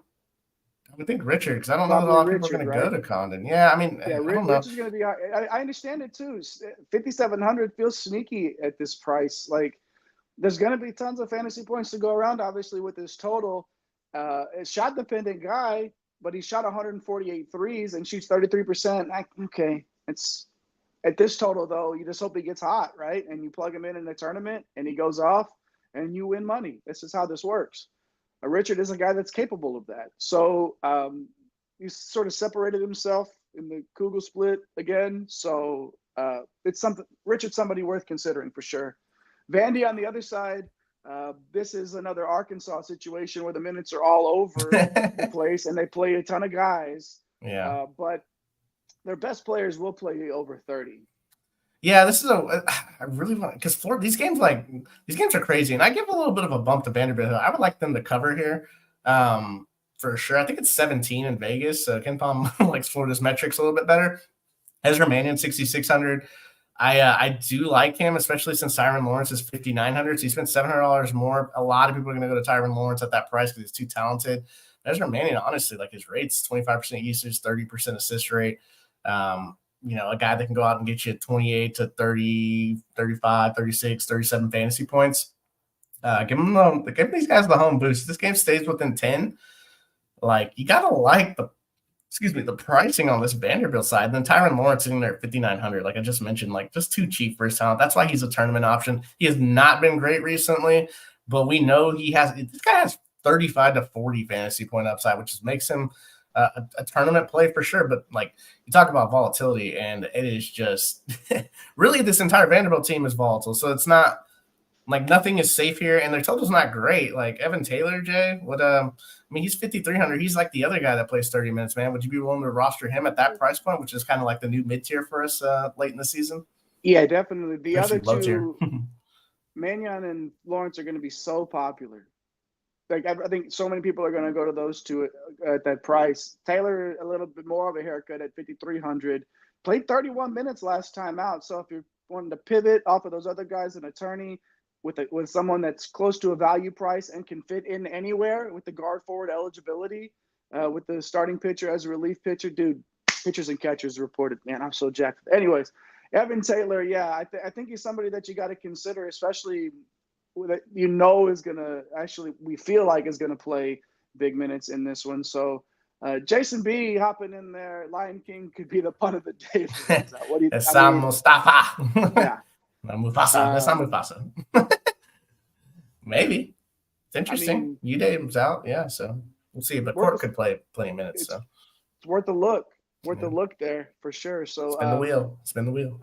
Richard, because I don't know that a lot of people are going to go to Condon. Yeah, I mean, I don't know. Richard's going to be. I understand it too. 5,700 feels sneaky at this price. Like, there's going to be tons of fantasy points to go around. Obviously, with his total, a shot dependent guy, but he shot 148 threes and shoots 33%. Okay, it's At this total, though, you just hope he gets hot, right? And you plug him in the tournament, and he goes off, and you win money. This is how this works. Richard is a guy that's capable of that. So he sort of separated himself in the Kugel split again. So it's something. Richard's somebody worth considering for sure. Vandy on the other side. This is another Arkansas situation where the minutes are all over the place, and they play a ton of guys. Yeah. But their best players will play over 30. Yeah, this is I really want, because these games are crazy, and I give a little bit of a bump to Vanderbilt. I would like them to cover here, for sure. I think it's 17 in Vegas. So Ken Palm likes Florida's metrics a little bit better. Ezra Mannion 6,600. I do like him, especially since Tyron Lawrence is 5,900. So he spent $700 more. A lot of people are going to go to Tyron Lawrence at that price because he's too talented. Ezra Mannion, honestly, like his rates, 25% usage, 30% assist rate. A guy that can go out and get you 28 to 30, 35, 36, 37 fantasy points. Give these guys the home boost. This game stays within 10. Like, you got to like the pricing on this Vanderbilt side. And then Tyron Lawrence sitting there at 5,900. Like I just mentioned, like just too cheap for his talent. That's why he's a tournament option. He has not been great recently, but we know this guy has 35 to 40 fantasy point upside, which makes him a tournament play for sure. But like you talk about volatility, and it is just really this entire Vanderbilt team is volatile. So it's not like nothing is safe here, and their total's not great. Like Evan Taylor, Jay, he's 5,300. He's like the other guy that plays 30 minutes, man. Would you be willing to roster him at that price point, which is kind of like the new mid-tier for us late in the season? Yeah, definitely. The other two, Mannion and Lawrence, are going to be so popular. Like I think so many people are going to go to those two at that price. Taylor, a little bit more of a haircut at 5,300. Played 31 minutes last time out. So if you're wanting to pivot off of those other guys, an attorney with someone that's close to a value price and can fit in anywhere with the guard forward eligibility, with the starting pitcher as a relief pitcher, dude, pitchers and catchers reported. Man, I'm so jacked. Anyways, Evan Taylor, yeah, I think he's somebody that you got to consider, especially that is going to we feel like is going to play big minutes in this one. So Jason B hopping in there, Lion King could be the pun of the day. What do you think? Mustafa. Yeah. Mufasa. That's not Mufasa. Maybe. It's interesting. Uday's out. Yeah, so we'll see. But Court could play plenty of minutes. So it's worth a look. The look there for sure. So spin the wheel.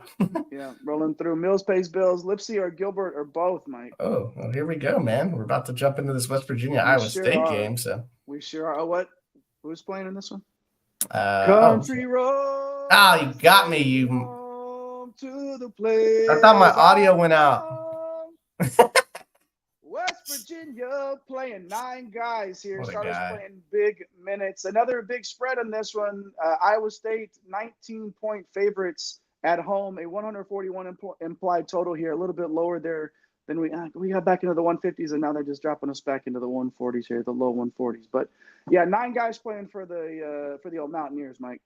Yeah, rolling through. Mills pays bills. Lipsy or Gilbert or both, Mike. Oh, well, here we go, man. We're about to jump into this West Virginia Iowa State game. So we sure are. What? Who's playing in this one? Country Road. Oh, you got me. To the place. I thought my audio went out. West Virginia playing 9 guys here. Starters playing big minutes. Another big spread on this one. Iowa State 19-point favorites at home. A 141 implied total here. A little bit lower there than we got back into the 150s, and now they're just dropping us back into the 140s here, the low 140s. But yeah, 9 guys playing for the old Mountaineers, Mike.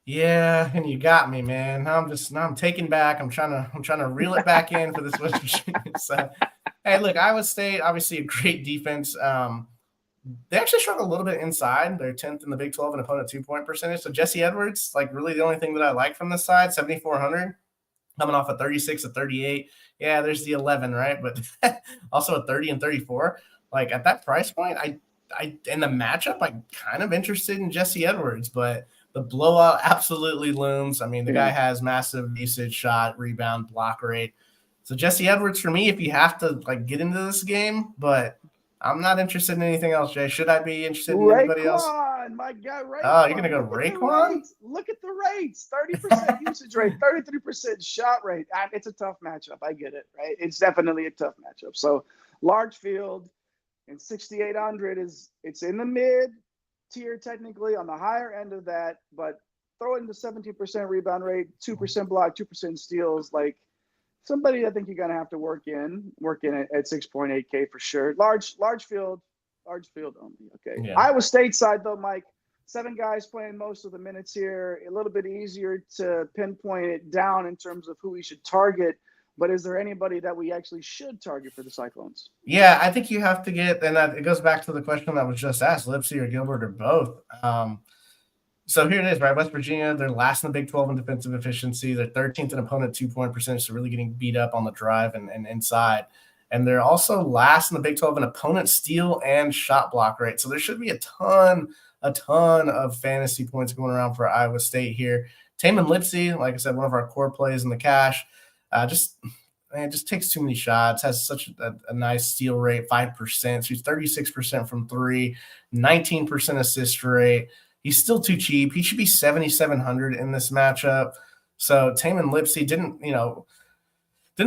Yeah, and you got me, man. Now I'm taking back. I'm trying to reel it back in for this West Virginia side. Hey, look, Iowa State, obviously a great defense. They actually struggle a little bit inside. They're 10th in the Big 12 in opponent 2-point percentage. So Jesse Edwards, like really the only thing that I like from this side, 7,400, coming off a 36 to 38. Yeah, there's the 11, right? But also a 30 and 34. Like at that price point, I in the matchup, I'm kind of interested in Jesse Edwards, but the blowout absolutely looms. I mean, the guy has massive usage, shot, rebound, block rate. So Jesse Edwards for me, if you have to like get into this game, but I'm not interested in anything else, Jay. Should I be interested in anybody else? My guy, Raekwon. Oh, you're gonna go Raekwon? Look at the rates: 30% usage rate, 33% shot rate. It's a tough matchup. I get it, right? It's definitely a tough matchup. So large field and 6,800 it's in the mid tier technically, on the higher end of that, but throw in the 17% rebound rate, 2% block, 2% steals, like somebody I think you're gonna have to work in at 6.8K for sure. Large field only. Okay. Yeah. Iowa State side though, Mike, 7 guys playing most of the minutes here. A little bit easier to pinpoint it down in terms of who we should target. But is there anybody that we actually should target for the Cyclones? Yeah, I think you have to get, and it goes back to the question that was just asked, Lipsy or Gilbert or both. So here it is, right? West Virginia, they're last in the Big 12 in defensive efficiency. They're 13th in opponent 2-point percentage, so really getting beat up on the drive and inside. And they're also last in the Big 12 in opponent steal and shot block rate. So there should be a ton of fantasy points going around for Iowa State here. Taman Lipsey, like I said, one of our core plays in the cash, just takes too many shots, has such a nice steal rate, 5%. Shoots 36% from three, 19% assist rate. He's still too cheap. He should be 7,700 in this matchup. So Taman Lipsey didn't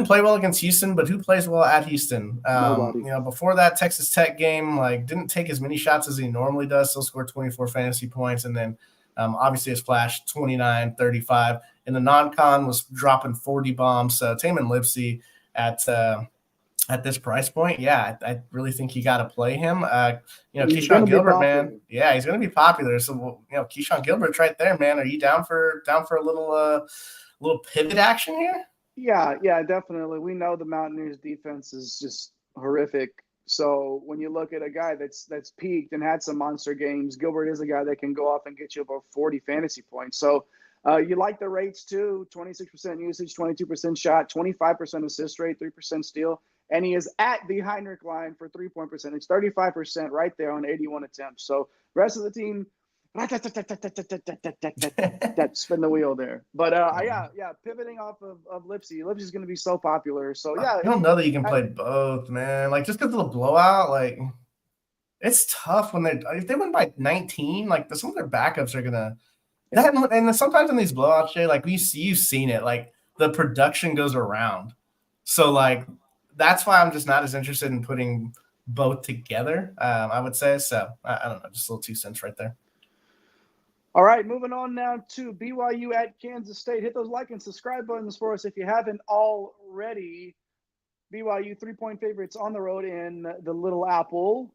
play well against Houston, but who plays well at Houston? Nobody. Before that Texas Tech game, didn't take as many shots as he normally does. Still scored 24 fantasy points, and then obviously his flash 29, 35. In the non-con was dropping 40 bombs. So Taman Lipsey at this price point, yeah, I really think you got to play him. Keyshawn Gilbert, man, yeah, he's going to be popular. So Keyshawn Gilbert's right there, man. Are you down for a little pivot action here? Yeah, definitely. We know the Mountaineers defense is just horrific. So when you look at a guy that's peaked and had some monster games, Gilbert is a guy that can go off and get you about 40 fantasy points. So you like the rates too, 26% usage, 22% shot, 25% assist rate, 3% steal. And he is at the Heinrich line for 3-point percentage, 35% right there on 81 attempts. So rest of the team, spin the wheel there. But pivoting off of Lipsey. Lipsey's going to be so popular. So yeah, I don't know that you can play both, man. Just because of the blowout, it's tough if they win by 19. Some of their backups are gonna. And sometimes in these blowouts, Jay, you've seen it. The production goes around. So that's why I'm just not as interested in putting both together. I would say so. I don't know, just a little 2 cents right there. All right, moving on now to BYU at Kansas State. Hit those like and subscribe buttons for us if you haven't already. BYU 3-point favorites on the road in the Little Apple.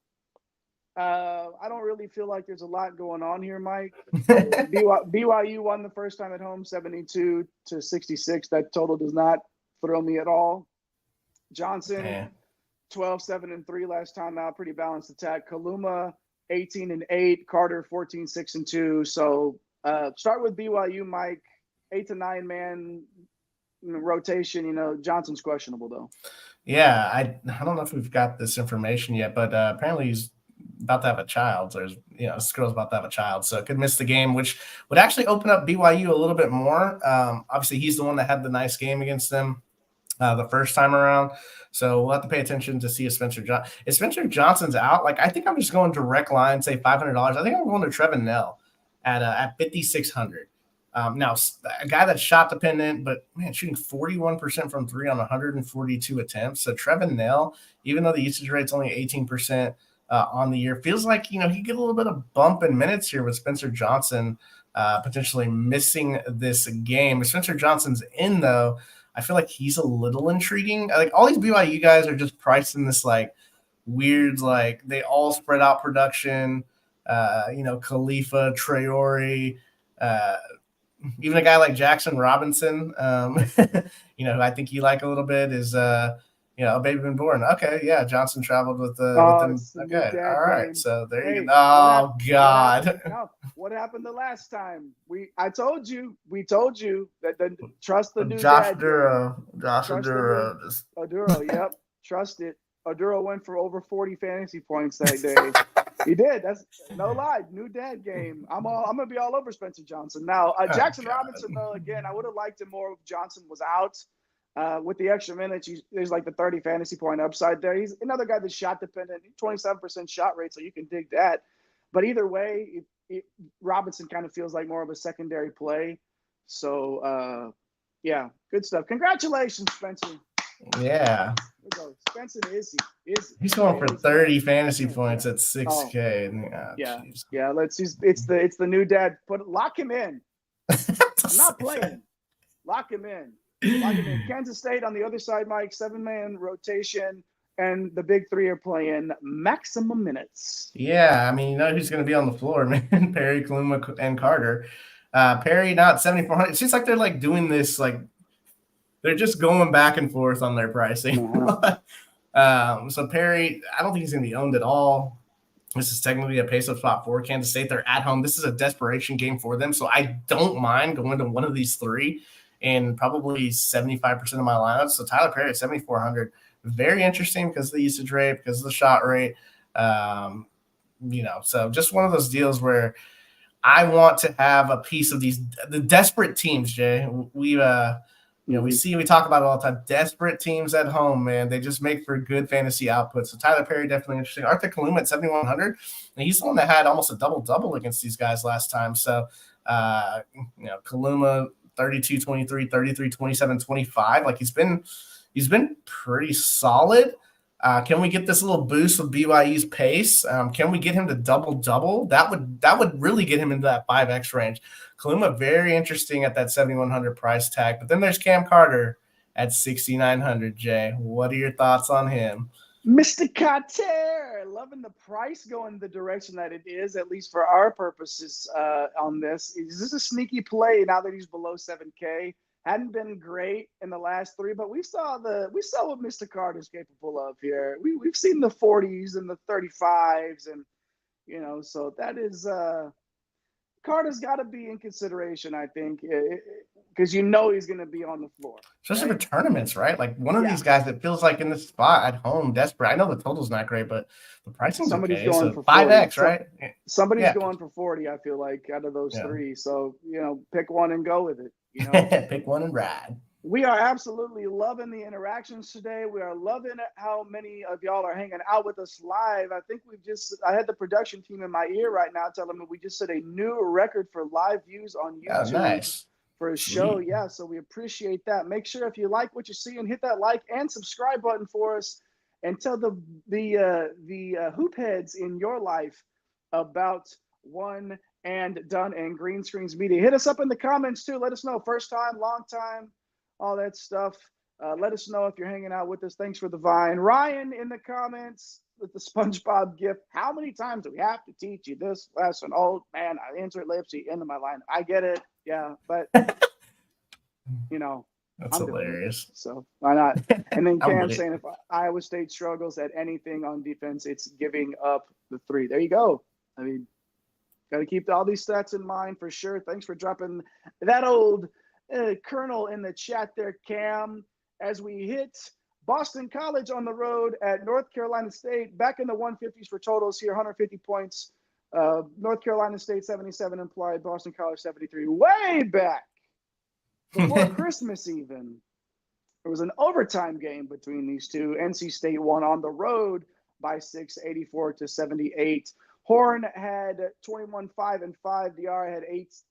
I don't really feel like there's a lot going on here, Mike. BYU won the first time at home, 72-66. That total does not thrill me at all. Johnson, 12-7-3 last time out, pretty balanced attack. Kaluma, 18-8. Carter, 14-6-2. So start with BYU, Mike. 8 to 9 man rotation. Johnson's questionable though. Yeah, I don't know if we've got this information yet, but apparently he's about to have a child. So this girl's about to have a child, so could miss the game, which would actually open up BYU a little bit more. Obviously, he's the one that had the nice game against them the first time around. So we'll have to pay attention to see if Spencer Johnson's out. I think I'm just going direct line, say $500. I think I'm going to Trevin Knell at 5,600. Now, a guy that's shot dependent, but man, shooting 41% from three on 142 attempts. So Trevin Knell, even though the usage rate's only 18% on the year, feels like he get a little bit of bump in minutes here with Spencer Johnson potentially missing this game. If Spencer Johnson's in though, I feel like he's a little intriguing. All these BYU guys are just priced in this weird, they all spread out production. Khalifa, Traore, even a guy like Jackson Robinson, who I think you like a little bit is a baby been born. Okay, yeah, Johnson traveled with them. Okay, all right. Game. So there you go. Oh God. What happened the last time? We told you that trust the new Josh dad. Josh Oduro. Oduro, yep. Trust it. Oduro went for over 40 fantasy points that day. He did. That's no lie. New dad game. I'm gonna be all over Spencer Johnson. Now, Jackson Robinson, though, again, I would have liked him more if Johnson was out. With the extra minutes, there's the 30 fantasy point upside there. He's another guy that's shot dependent, 27% shot rate, so you can dig that. But either way, Robinson kind of feels like more of a secondary play. So, yeah, good stuff. Congratulations, Spencer. Yeah. Spencer he's going for 30 fantasy points at 6K. Yeah. It's the new dad. Lock him in. I'm not playing. Lock him in. Kansas State on the other side, Mike, 7-man rotation, and the big three are playing maximum minutes. Yeah, who's going to be on the floor, man? Perry, Kaluma, and Carter. Perry now at 7,400. It seems like they're doing this they're just going back and forth on their pricing. So Perry, I don't think he's going to be owned at all. This is technically a pace-up spot for Kansas State. They're at home. This is a desperation game for them, so I don't mind going to one of these three in probably 75% of my lineups. So Tyler Perry at 7,400, very interesting because of the usage rate, because of the shot rate. So just one of those deals where I want to have a piece of the desperate teams, Jay. We talk about it all the time. Desperate teams at home, man. They just make for good fantasy output. So Tyler Perry, definitely interesting. Arthur Kaluma at 7,100. And he's the one that had almost a double-double against these guys last time. So, Kaluma, 32-23, 33-27, 25. Like, he's been pretty solid. Can we get this little boost with BYU's pace? Can we get him to double-double? That would really get him into that 5X range. Kaluma, very interesting at that 7,100 price tag. But then there's Cam Carter at 6,900, Jay. What are your thoughts on him? Mr. Carter, loving the price going the direction that it is, at least for our purposes on this. Is this a sneaky play now that he's below 7K? Hadn't been great in the last three, but we saw what Mr. Carter's capable of here. We've seen the 40s and the 35s, and so that is Carter's got to be in consideration, I think, because he's going to be on the floor. Especially for tournaments, right? Like one of these guys that feels like in the spot at home, desperate. I know the total's not great, but the pricing's somebody's okay. going So for 5X, right? Somebody's going for 40, I feel like, out of those three. So, pick one and go with it. Pick one and ride. We are absolutely loving the interactions today. We are loving how many of y'all are hanging out with us live. I think I had the production team in my ear right now telling me we just set a new record for live views on YouTube. Oh, nice. For a show. Yeah, so we appreciate that. Make sure if you like what you see and hit that like and subscribe button for us, and tell the hoop heads in your life about One and Done and Green Screens Media. Hit us up in the comments too. Let us know, first time, long time, all that stuff. Let us know if you're hanging out with us. Thanks for the Vine. Ryan in the comments with the SpongeBob gift. How many times do we have to teach you this lesson? Oh man, I insert Lipsy into my line. I get it. Yeah, but that's I'm hilarious. So why not? And then Cam saying if Iowa State struggles at anything on defense, it's giving up the three. There you go. I mean, got to keep all these stats in mind for sure. Thanks for dropping that old kernel in the chat there, Cam. As we hit Boston College on the road at North Carolina State, back in the 150s for totals here, 150 points. North Carolina State 77 implied, Boston College 73. Way back before Christmas even. It was an overtime game between these two. NC State won on the road by 6, 84-78. Horn had 21, 5 and 5. DR had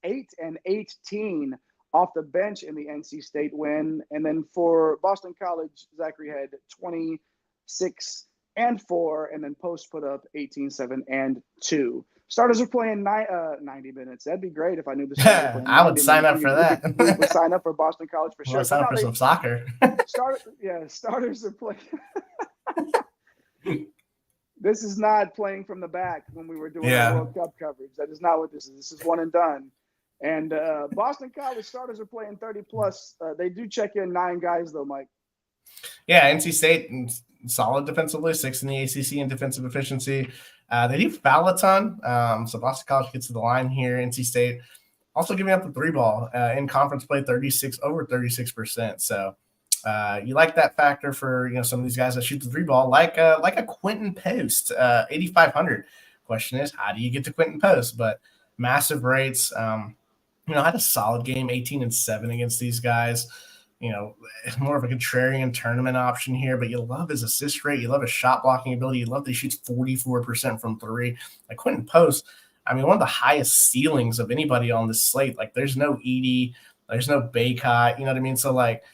8 and 18 off the bench in the NC State win. And then for Boston College, Zachary had 26 and 4, and then Post put up 18, 7 and 2. Starters are playing 90 minutes. That'd be great if I knew this. I would sign up for that. We would sign up for Boston College for sure. Sign up for some soccer. Starters are playing. This is not playing from the back when we were doing the World Cup coverage. That is not what this is. This is one and done. And Boston College starters are playing 30-plus. They do check in 9 guys, though, Mike. Yeah, NC State, solid defensively, 6th in the ACC in defensive efficiency. They do foul a ton, so Boston College gets to the line here. NC State also giving up the 3-ball in conference play, over 36%. So you like that factor for some of these guys that shoot the 3-ball, like a Quentin Post, 8,500. Question is, how do you get to Quentin Post? But massive rates. Had a solid game, 18 and 7 against these guys. More of a contrarian tournament option here, but you love his assist rate. You love his shot blocking ability. You love that he shoots 44% from 3. Like Quentin Post, one of the highest ceilings of anybody on this slate. Like there's no Edey, there's no Baycott, you know what I mean? So like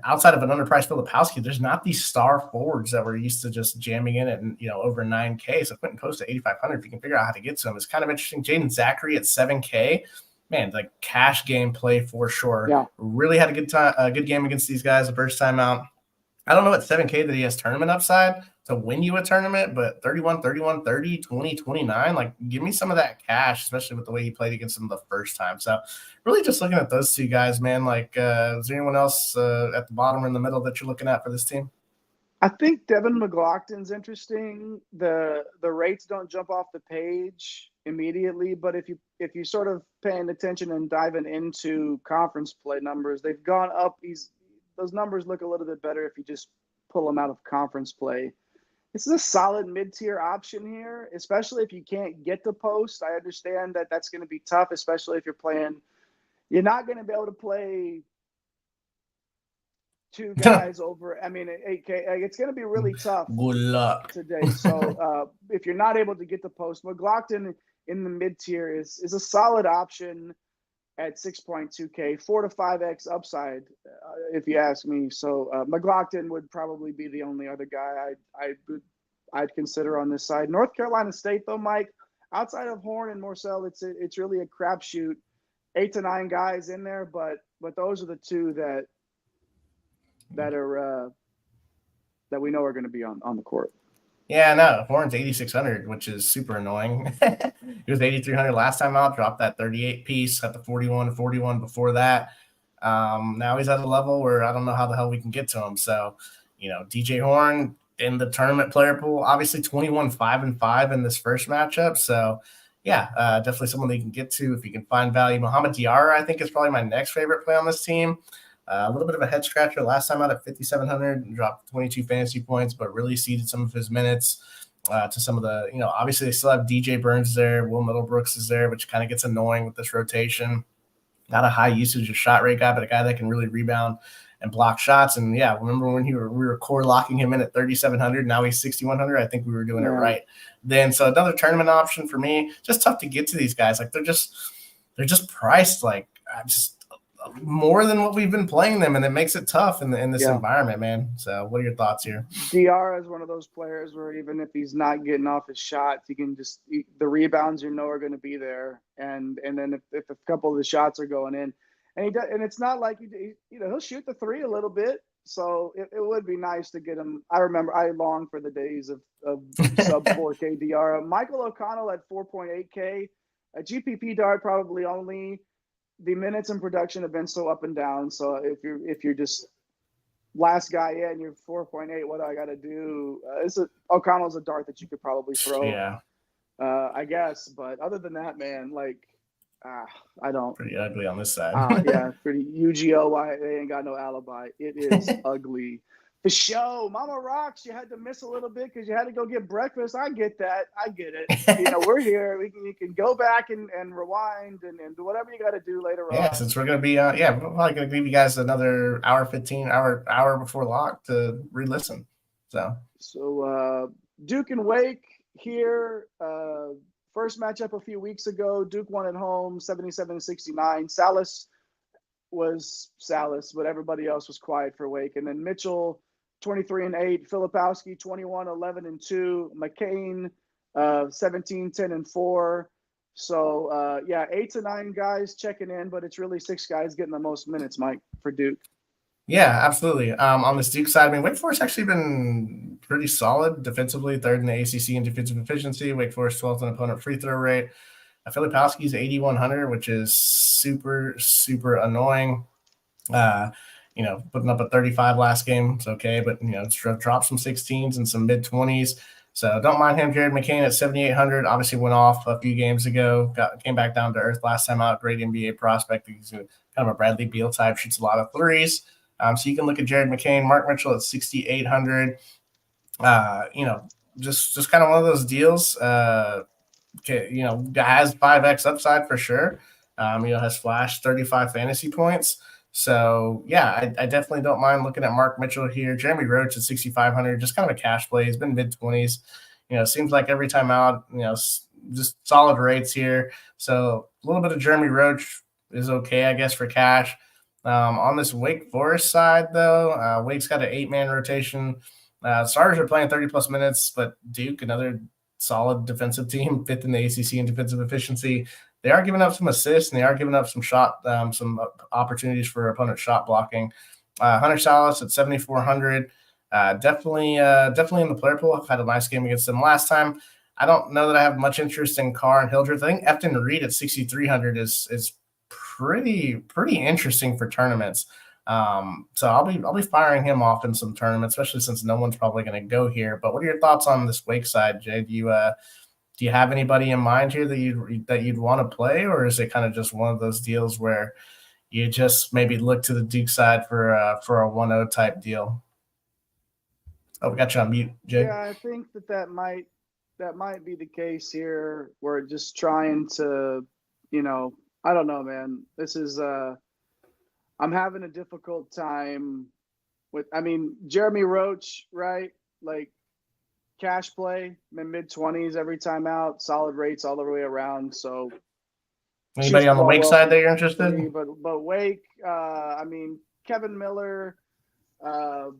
outside of an underpriced Filipowski, there's not these star forwards that we're used to just jamming in at, over 9K. So Quentin Post at 8,500, if you can figure out how to get to him, it's kind of interesting. Jaden Zachary at 7K. Man, like cash game play for sure. Yeah. Really had a good game against these guys the first time out. I don't know at 7K that he has tournament upside to win you a tournament, but 31, 31, 30, 20, 29, like give me some of that cash, especially with the way he played against them the first time. So really just looking at those two guys, man. Like, is there anyone else at the bottom or in the middle that you're looking at for this team? I think Devin McLaughlin's interesting. The rates don't jump off the page immediately, but if you sort of paying attention and diving into conference play numbers, they've gone up. Those numbers look a little bit better if you just pull them out of conference play. This is a solid mid-tier option here, especially if you can't get the post. I understand that that's going to be tough, especially if you're playing. You're not going to be able to play two guys over. I mean, 8K. It's going to be really tough. Good luck today. So if you're not able to get the post, McLaughlin in the mid-tier is a solid option at 6.2K, 4 to 5X upside, if you ask me. So McLaughlin would probably be the only other guy I'd consider on this side. North Carolina State, though, Mike, outside of Horn and Morcell, it's really a crapshoot. 8 to 9 guys in there, but those are the two that we know are going to be on the court. Yeah, no, Horn's 8,600, which is super annoying. He was 8,300 last time out, dropped that 38 piece, got the 41 before that. Now he's at a level where I don't know how the hell we can get to him. So, DJ Horn in the tournament player pool, obviously 21-5-5 in this first matchup. So, yeah, definitely someone that you can get to if you can find value. Mohamed Diarra, I think, is probably my next favorite play on this team. A little bit of a head scratcher last time out at 5,700, dropped 22 fantasy points, but really ceded some of his minutes to some of the, obviously they still have DJ Burns there. Will Middlebrooks is there, which kind of gets annoying with this rotation. Not a high usage of shot rate guy, but a guy that can really rebound and block shots. And yeah, remember when we were core locking him in at 3,700, now he's 6,100. I think we were doing it right then. So another tournament option for me, just tough to get to these guys. Like they're just priced like more than what we've been playing them, and it makes it tough in this environment, man. So what are your thoughts here? DR is one of those players where even if he's not getting off his shots, he can just the rebounds are going to be there, and then if a couple of the shots are going in, and he does, and it's not like he'll shoot the three a little bit, so it would be nice to get him. I remember I long for the days of sub 4K DR. Michael O'Connell at 4.8K, a GPP dart probably only. The minutes and production have been so up and down. So if you're just last guy in, you're 4.8. What do I got to do? O'Connell's a dart that you could probably throw. Yeah, I guess. But other than that, man, I don't. Pretty ugly on this side. Yeah, pretty UGO. They ain't got no alibi. It is ugly. For show, Mama Rocks, you had to miss a little bit because you had to go get breakfast. I get that. I get it. We're here. You can go back and rewind and do whatever you got to do later on. Yeah, since we're going to be, we're probably going to give you guys another hour 15, hour before lock to re-listen. So Duke and Wake here. First matchup a few weeks ago. Duke won at home, 77-69. Salas was Salas, but everybody else was quiet for Wake. And then Mitchell, 23-8, Filipowski 21-11-2, McCain 17-10-4. So 8 to 9 guys checking in, but it's really 6 guys getting the most minutes, Mike, for Duke. Yeah, absolutely. On this Duke side, I mean, Wake Forest actually been pretty solid defensively, 3rd in the ACC in defensive efficiency. Wake Forest 12th in opponent free throw rate. Filipowski's 8,100, which is super, super annoying. Putting up a 35 last game is okay, but dropped some 16s and some mid 20s. So don't mind him. Jared McCain at 7,800, obviously went off a few games ago. Came back down to earth last time out. Great NBA prospect. He's kind of a Bradley Beal type. Shoots a lot of threes. So you can look at Jared McCain. Mark Mitchell at 6,800. Just kind of one of those deals. Has 5X upside for sure. Has flashed 35 fantasy points. So, yeah, I definitely don't mind looking at Mark Mitchell here. Jeremy Roach at 6,500, just kind of a cash play. He's been mid-20s. Seems like every time out, just solid rates here. So, a little bit of Jeremy Roach is okay, I guess, for cash. On this Wake Forest side, though, Wake's got an 8-man rotation. Starters are playing 30-plus minutes, but Duke, another solid defensive team, 5th in the ACC in defensive efficiency. They are giving up some assists, and they are giving up some some opportunities for opponent shot blocking. Hunter Salas at 7,400, definitely in the player pool. I've had a nice game against them last time. I don't know that I have much interest in Carr and Hildreth. I think Efton Reed at 6,300 is pretty interesting for tournaments. So I'll be firing him off in some tournaments, especially since no one's probably going to go here. But what are your thoughts on this Wake side, Jay? Do you have anybody in mind here that you'd want to play, or is it kind of just one of those deals where you just maybe look to the Duke side for a 1-0 type deal? Oh, we got you on mute, Jay. Yeah, I think that might be the case here. We're just trying to, I don't know, man. This is I'm having a difficult time with. I mean, Jeremy Roach, right? Like cash play, mid-20s every time out, solid rates all the way around. So, anybody on the Wake side that you're interested in? But Wake, I mean, Kevin Miller, another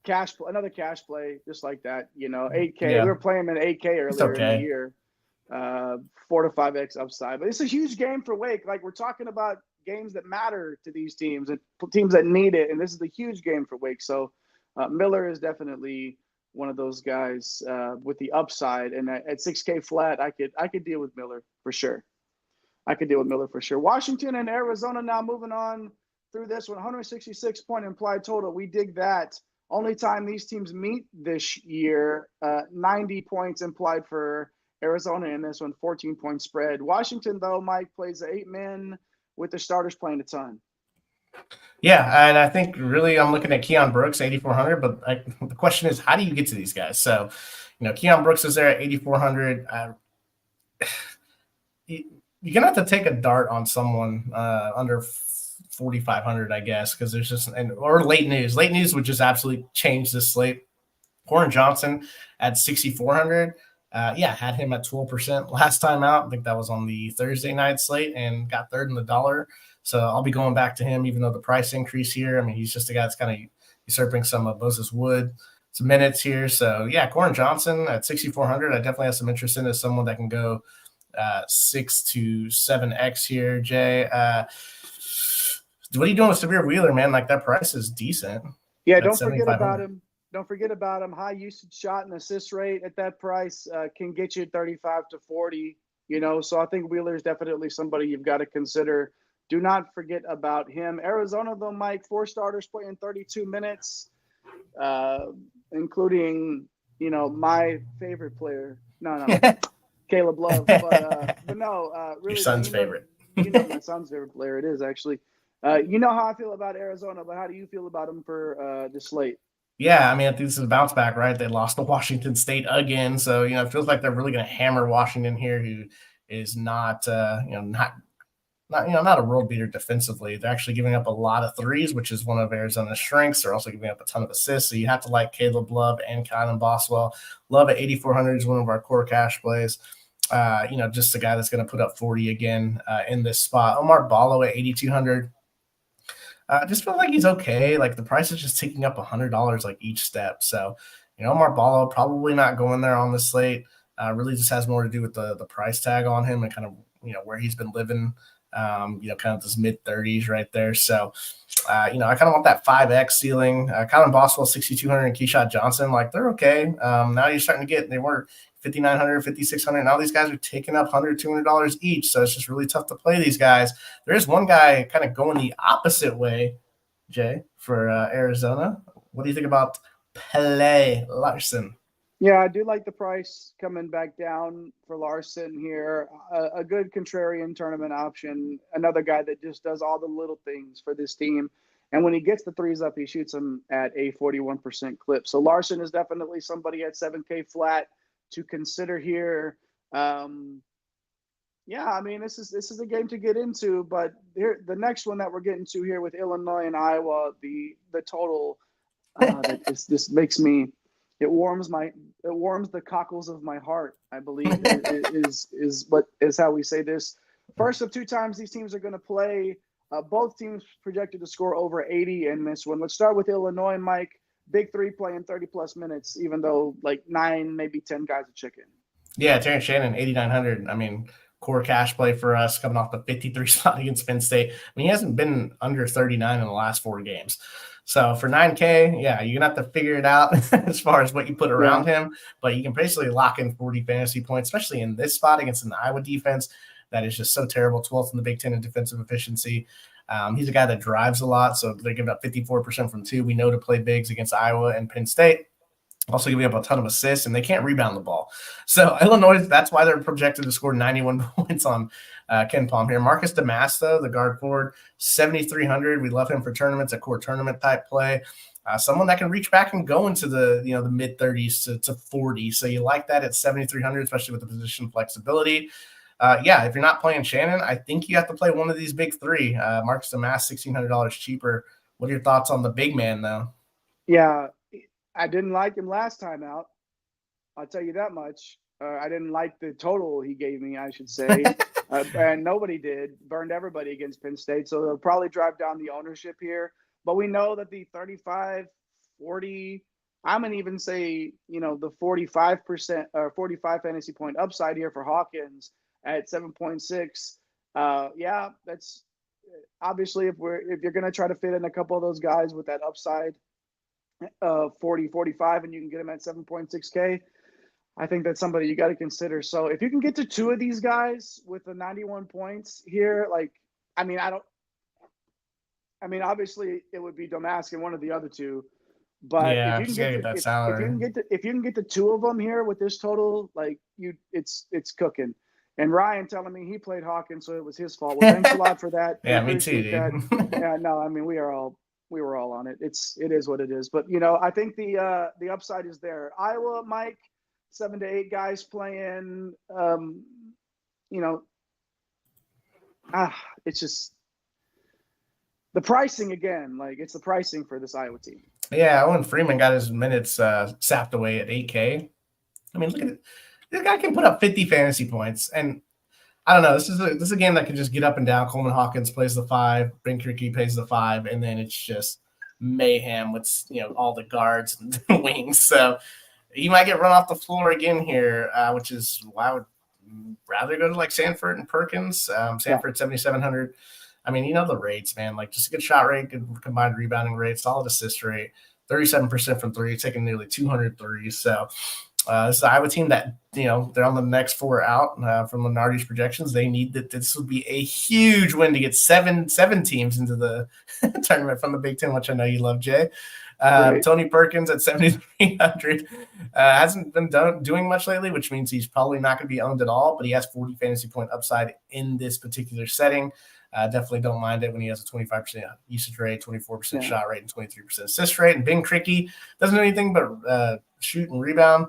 cash play just like that, 8K. Yeah. We were playing in 8K earlier in the year, 4 to 5x upside. But it's a huge game for Wake. Like, we're talking about games that matter to these teams and teams that need it, and this is a huge game for Wake. So Miller is definitely one of those guys with the upside, and at 6K flat, I could deal with Miller for sure. Washington and Arizona now moving on through this one. 166 point implied total. We dig that. Only time these teams meet this year. 90 points implied for Arizona in this one. 14-point spread. Washington, though, Mike, plays the 8 men with the starters playing a ton. Yeah, and I think really I'm looking at Keon Brooks, 8,400. But the question is, how do you get to these guys? So, Keon Brooks is there at 8,400. You're gonna have to take a dart on someone under 4,500, I guess, because there's just or late news. Late news would just absolutely change this slate. Corin Johnson at 6,400. Had him at 12% last time out. I think that was on the Thursday night slate and got third in the dollar. So I'll be going back to him, even though the price increase here. I mean, he's just a guy that's kind of usurping some of Moses Wood, some minutes here. So Corin Johnson at 6,400. I definitely have some interest in as someone that can go 6 to 7x here. Jay, what are you doing with Severe Wheeler, man? Like, that price is decent. Yeah, don't forget about him. High usage shot and assist rate at that price can get you 35 to 40, So I think Wheeler is definitely somebody you've got to consider. Do not forget about him. Arizona, though, Mike, 4 starters playing 32 minutes, including, my favorite player. No, Caleb Love. But no, really. Your son's favorite. My son's favorite player. It is, actually. You know how I feel about Arizona, but how do you feel about them for the slate? Yeah, I mean, I think this is a bounce back, right? They lost to Washington State again. So, it feels like they're really going to hammer Washington here, who is not a world beater defensively. They're actually giving up a lot of threes, which is one of Arizona's strengths. They're also giving up a ton of assists. So you have to like Caleb Love and Kylan Boswell. Love at 8,400 is one of our core cash plays. Just a guy that's going to put up 40 again in this spot. Omar Ballo at 8,200. Just feel like he's okay. Like, the price is just ticking up $100 like each step. So, Omar Ballo probably not going there on the slate. Really just has more to do with the price tag on him and kind of, where he's been living. Kind of this mid-30s right there. So, I kind of want that 5X ceiling. Kylan Boswell, 6,200, and Keyshawn Johnson, like, they're okay. Now you're starting to they were 5,900, 5,600. Now these guys are taking up $100, $200 each. So it's just really tough to play these guys. There is one guy kind of going the opposite way, Jay, for Arizona. What do you think about Pele Larson? Yeah, I do like the price coming back down for Larson here. A good contrarian tournament option. Another guy that just does all the little things for this team. And when he gets the threes up, he shoots them at a 41% clip. So Larson is definitely somebody at 7K flat to consider here. I mean, this is a game to get into, but here, the next one that we're getting to here with Illinois and Iowa, the total, this makes me, it warms the cockles of my heart, I believe, is how we say this. First of 2 times these teams are going to play. Both teams projected to score over 80 in this one. Let's start with Illinois, Mike. Big 3 playing 30-plus minutes, even though like 9, maybe 10 guys are chicken. Yeah, Terrence Shannon, 8,900. I mean, core cash play for us coming off the 53 spot against Penn State. I mean, he hasn't been under 39 in the last 4 games. So for 9K, you're going to have to figure it out as far as what you put around him. But you can basically lock in 40 fantasy points, especially in this spot against an Iowa defense that is just so terrible. 12th in the Big Ten in defensive efficiency. He's a guy that drives a lot, so they're giving up 54% from 2. We know to play bigs against Iowa and Penn State. Also giving up a ton of assists, and they can't rebound the ball. So Illinois, that's why they're projected to score 91 points on Ken Palm here. Marcus Damasto, the guard forward, 7,300. We love him for tournaments, a core tournament type play. Someone that can reach back and go into the the mid 30s to 40. So you like that at 7,300, especially with the position flexibility. If you're not playing Shannon, I think you have to play one of these big three. Marcus Damas, $1,600 cheaper. What are your thoughts on the big man, though? Yeah, I didn't like him last time out. I'll tell you that much. I didn't like the total he gave me, I should say. And nobody did. Burned everybody against Penn State. So they'll probably drive down the ownership here. But we know that the 35, 40, I'm going to even say, the 45% or 45 fantasy point upside here for Hawkins at 7.6. That's obviously if you're going to try to fit in a couple of those guys with that upside 40, 45, and you can get them at 7.6K, I think that's somebody you got to consider. So if you can get to 2 of these guys with the 91 points here, obviously it would be Domask and one of the other 2. But if you can get to 2 of them here with this total, it's cooking. And Ryan telling me he played Hawkins, so it was his fault. Well, thanks a lot for that. Yeah, me too, dude. Yeah, no, we were all on it. It is what it is. But I think the upside is there. Iowa, Mike, 7 to 8 guys playing. It's just the pricing again. It's the pricing for this Iowa team. Yeah, Owen Freeman got his minutes sapped away at 8K. Look at it. This guy can put up 50 fantasy points, and I don't know. This is a game that can just get up and down. Coleman Hawkins plays the 5, Ben Krikke plays the 5, and then it's just mayhem with all the guards and the wings. So he might get run off the floor again here, which is why I would rather go to Sanford and Perkins. Sanford 7,700. The rates, man. Just a good shot rate, good combined rebounding rate, solid assist rate, 37% from 3, taking nearly 200 threes. So this is the Iowa team that, they're on the next 4 out from Lenardi's projections. They need that. This would be a huge win to get seven teams into the tournament from the Big Ten, which I know you love, Jay. Right. Tony Perkins at 7,300 hasn't been doing much lately, which means he's probably not going to be owned at all, but he has 40 fantasy point upside in this particular setting. Definitely don't mind it when he has a 25% usage rate, 24% shot rate, and 23% assist rate. And Ben Krikke doesn't do anything but shoot and rebound.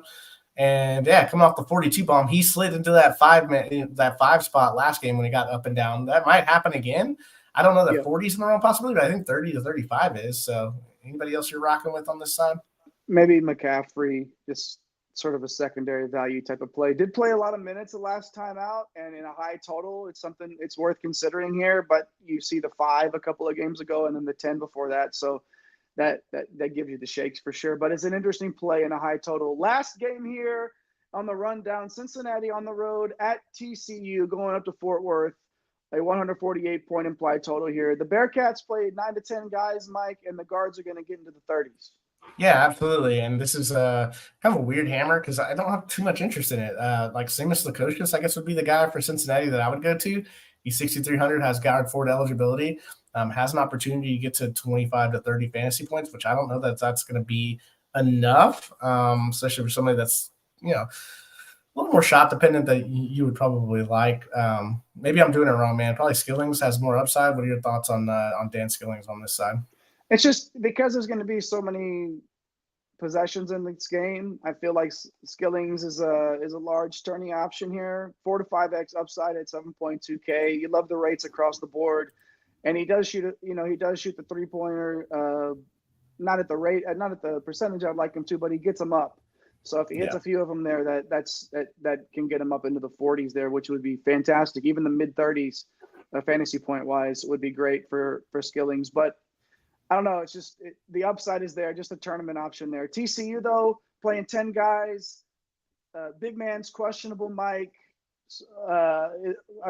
And coming off the 42 bomb, he slid into that 5 spot last game when he got up and down. That might happen again. I don't know that 40 is in the wrong possibility, but I think 30 to 35 is. So anybody else you're rocking with on this side? Maybe McCaffrey, just sort of a secondary value type of play. Did play a lot of minutes the last time out, and in a high total, it's something it's worth considering here. But you see the 5 a couple of games ago, and then the 10 before that, so that gives you the shakes for sure. But it's an interesting play in a high total. Last game here on the rundown: Cincinnati on the road at TCU, going up to Fort Worth. A 148-point implied total here. The Bearcats played 9 to 10 guys, Mike, and the guards are going to get into the 30s. Yeah, absolutely. And this is kind of a weird hammer because I don't have too much interest in it. Seamus Lukosius, I guess, would be the guy for Cincinnati that I would go to. He's 6,300, has guard forward eligibility, has an opportunity to get to 25 to 30 fantasy points, which I don't know that that's going to be enough, especially for somebody that's, a little more shot dependent that you would probably like. Maybe I'm doing it wrong, man. Probably Skillings has more upside. What are your thoughts on Dan Skillings on this side? It's just because there's going to be so many possessions in this game. I feel like Skillings is a large turning option here. 4 to 5x upside at 7.2K. You love the rates across the board, and he does shoot. He does shoot the 3-pointer. Not at the percentage I'd like him to, but he gets them up. So if he hits a few of them there, that can get him up into the 40s there, which would be fantastic. Even the mid 30s, fantasy point wise, would be great for Skillings. But I don't know. It's just the upside is there, just a tournament option there. TCU though, playing 10 guys, big man's questionable. Mike, are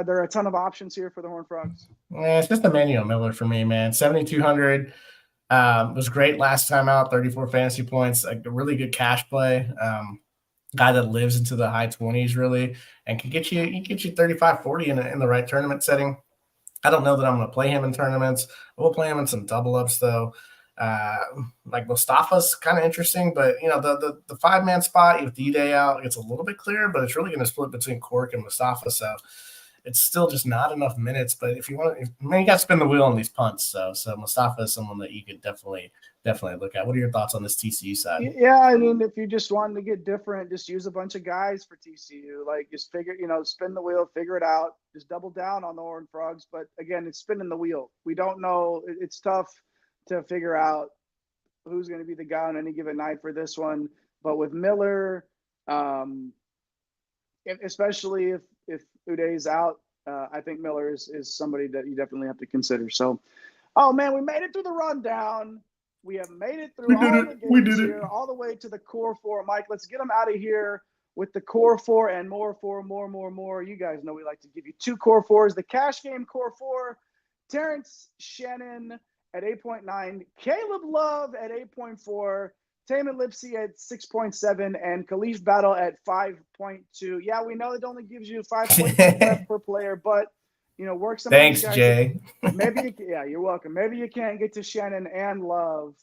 there a ton of options here for the Horned Frogs? Yeah, it's just Emmanuel Miller for me, man. 7,200. Was great last time out, 34 fantasy points, a really good cash play. guy that lives into the high 20s really and can get you 35, 40 in the right tournament setting. I don't know that I'm going to play him in tournaments. I will play him in some double ups though. Like Mustafa's kind of interesting, but the 5-man spot with D-Day out, it's a little bit clearer, but it's really going to split between Cork and Mustafa. So it's still just not enough minutes. But if you want to, you got to spin the wheel on these punts. So Mustafa is someone that you could definitely look at. What are your thoughts on this TCU side? Yeah, I mean, if you just wanted to get different, just use a bunch of guys for TCU. Like, just figure, spin the wheel, figure it out. Just double down on the Horned Frogs. But again, it's spinning the wheel. We don't know. It's tough to figure out who's going to be the guy on any given night for this one. But with Miller, especially if Uday's out, I think Miller is somebody that you definitely have to consider. So, oh man, we made it through the rundown. We have made it through all the games here, all the way to the core four. Mike, let's get them out of here with the core four and more. You guys know we like to give you 2 core fours. The cash game core four, Terrence Shannon at 8.9, Caleb Love at 8.4, Taman Lipsy at 6.7, and Khalif Battle at 5.2. Yeah, we know it only gives you 5.2 per player, but work some. Thanks, Jay. Maybe you're welcome. Maybe you can't get to Shannon and Love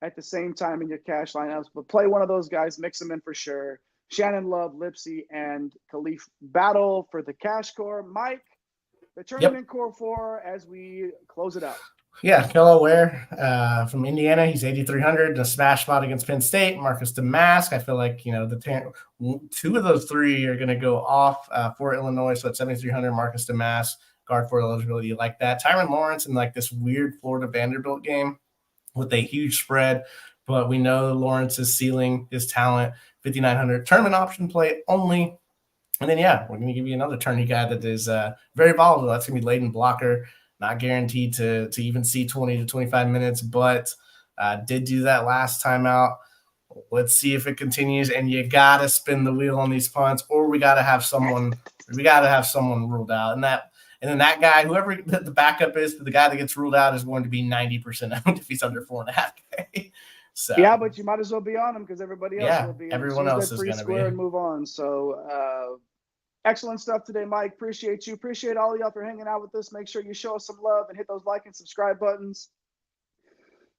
at the same time in your cash lineups, but play one of those guys, mix them in for sure. Shannon, Love, Lipsy, and Khalif Battle for the cash core. Mike, the tournament core 4 as we close it out. Yeah, Kello Ware from Indiana. He's 8,300. The smash spot against Penn State. Marcus Damask. I feel like, 2 of those 3 are going to go off for Illinois. So at 7,300, Marcus Damask, guard for eligibility. You like that. Tyron Lawrence in like this weird Florida Vanderbilt game with a huge spread. But we know Lawrence's ceiling, his talent, 5,900. Tournament option play only. And then, we're going to give you another tourney guy that is very volatile. That's going to be Layden Blocker. Not guaranteed to even see 20 to 25 minutes, but did do that last time out. Let's see if it continues. And you got to spin the wheel on these punts, or we got to have someone ruled out. And then that guy, whoever the backup is, the guy that gets ruled out is going to be 90% owned if he's under 4.5K. So yeah, but you might as well be on him because everybody else will be. Everyone else is going to be. And move on. So excellent stuff today, Mike. Appreciate you. Appreciate all of y'all for hanging out with us. Make sure you show us some love and hit those like and subscribe buttons.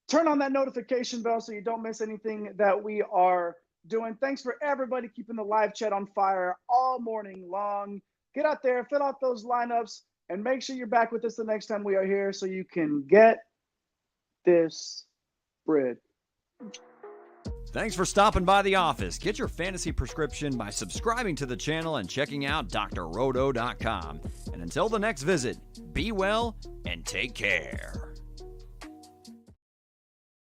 Turn on that notification bell so you don't miss anything that we are doing. Thanks for everybody keeping the live chat on fire all morning long. Get out there, fill out those lineups, and make sure you're back with us the next time we are here so you can get this bread. Thanks for stopping by the office. Get your fantasy prescription by subscribing to the channel and checking out drrodo.com. And until the next visit, be well and take care.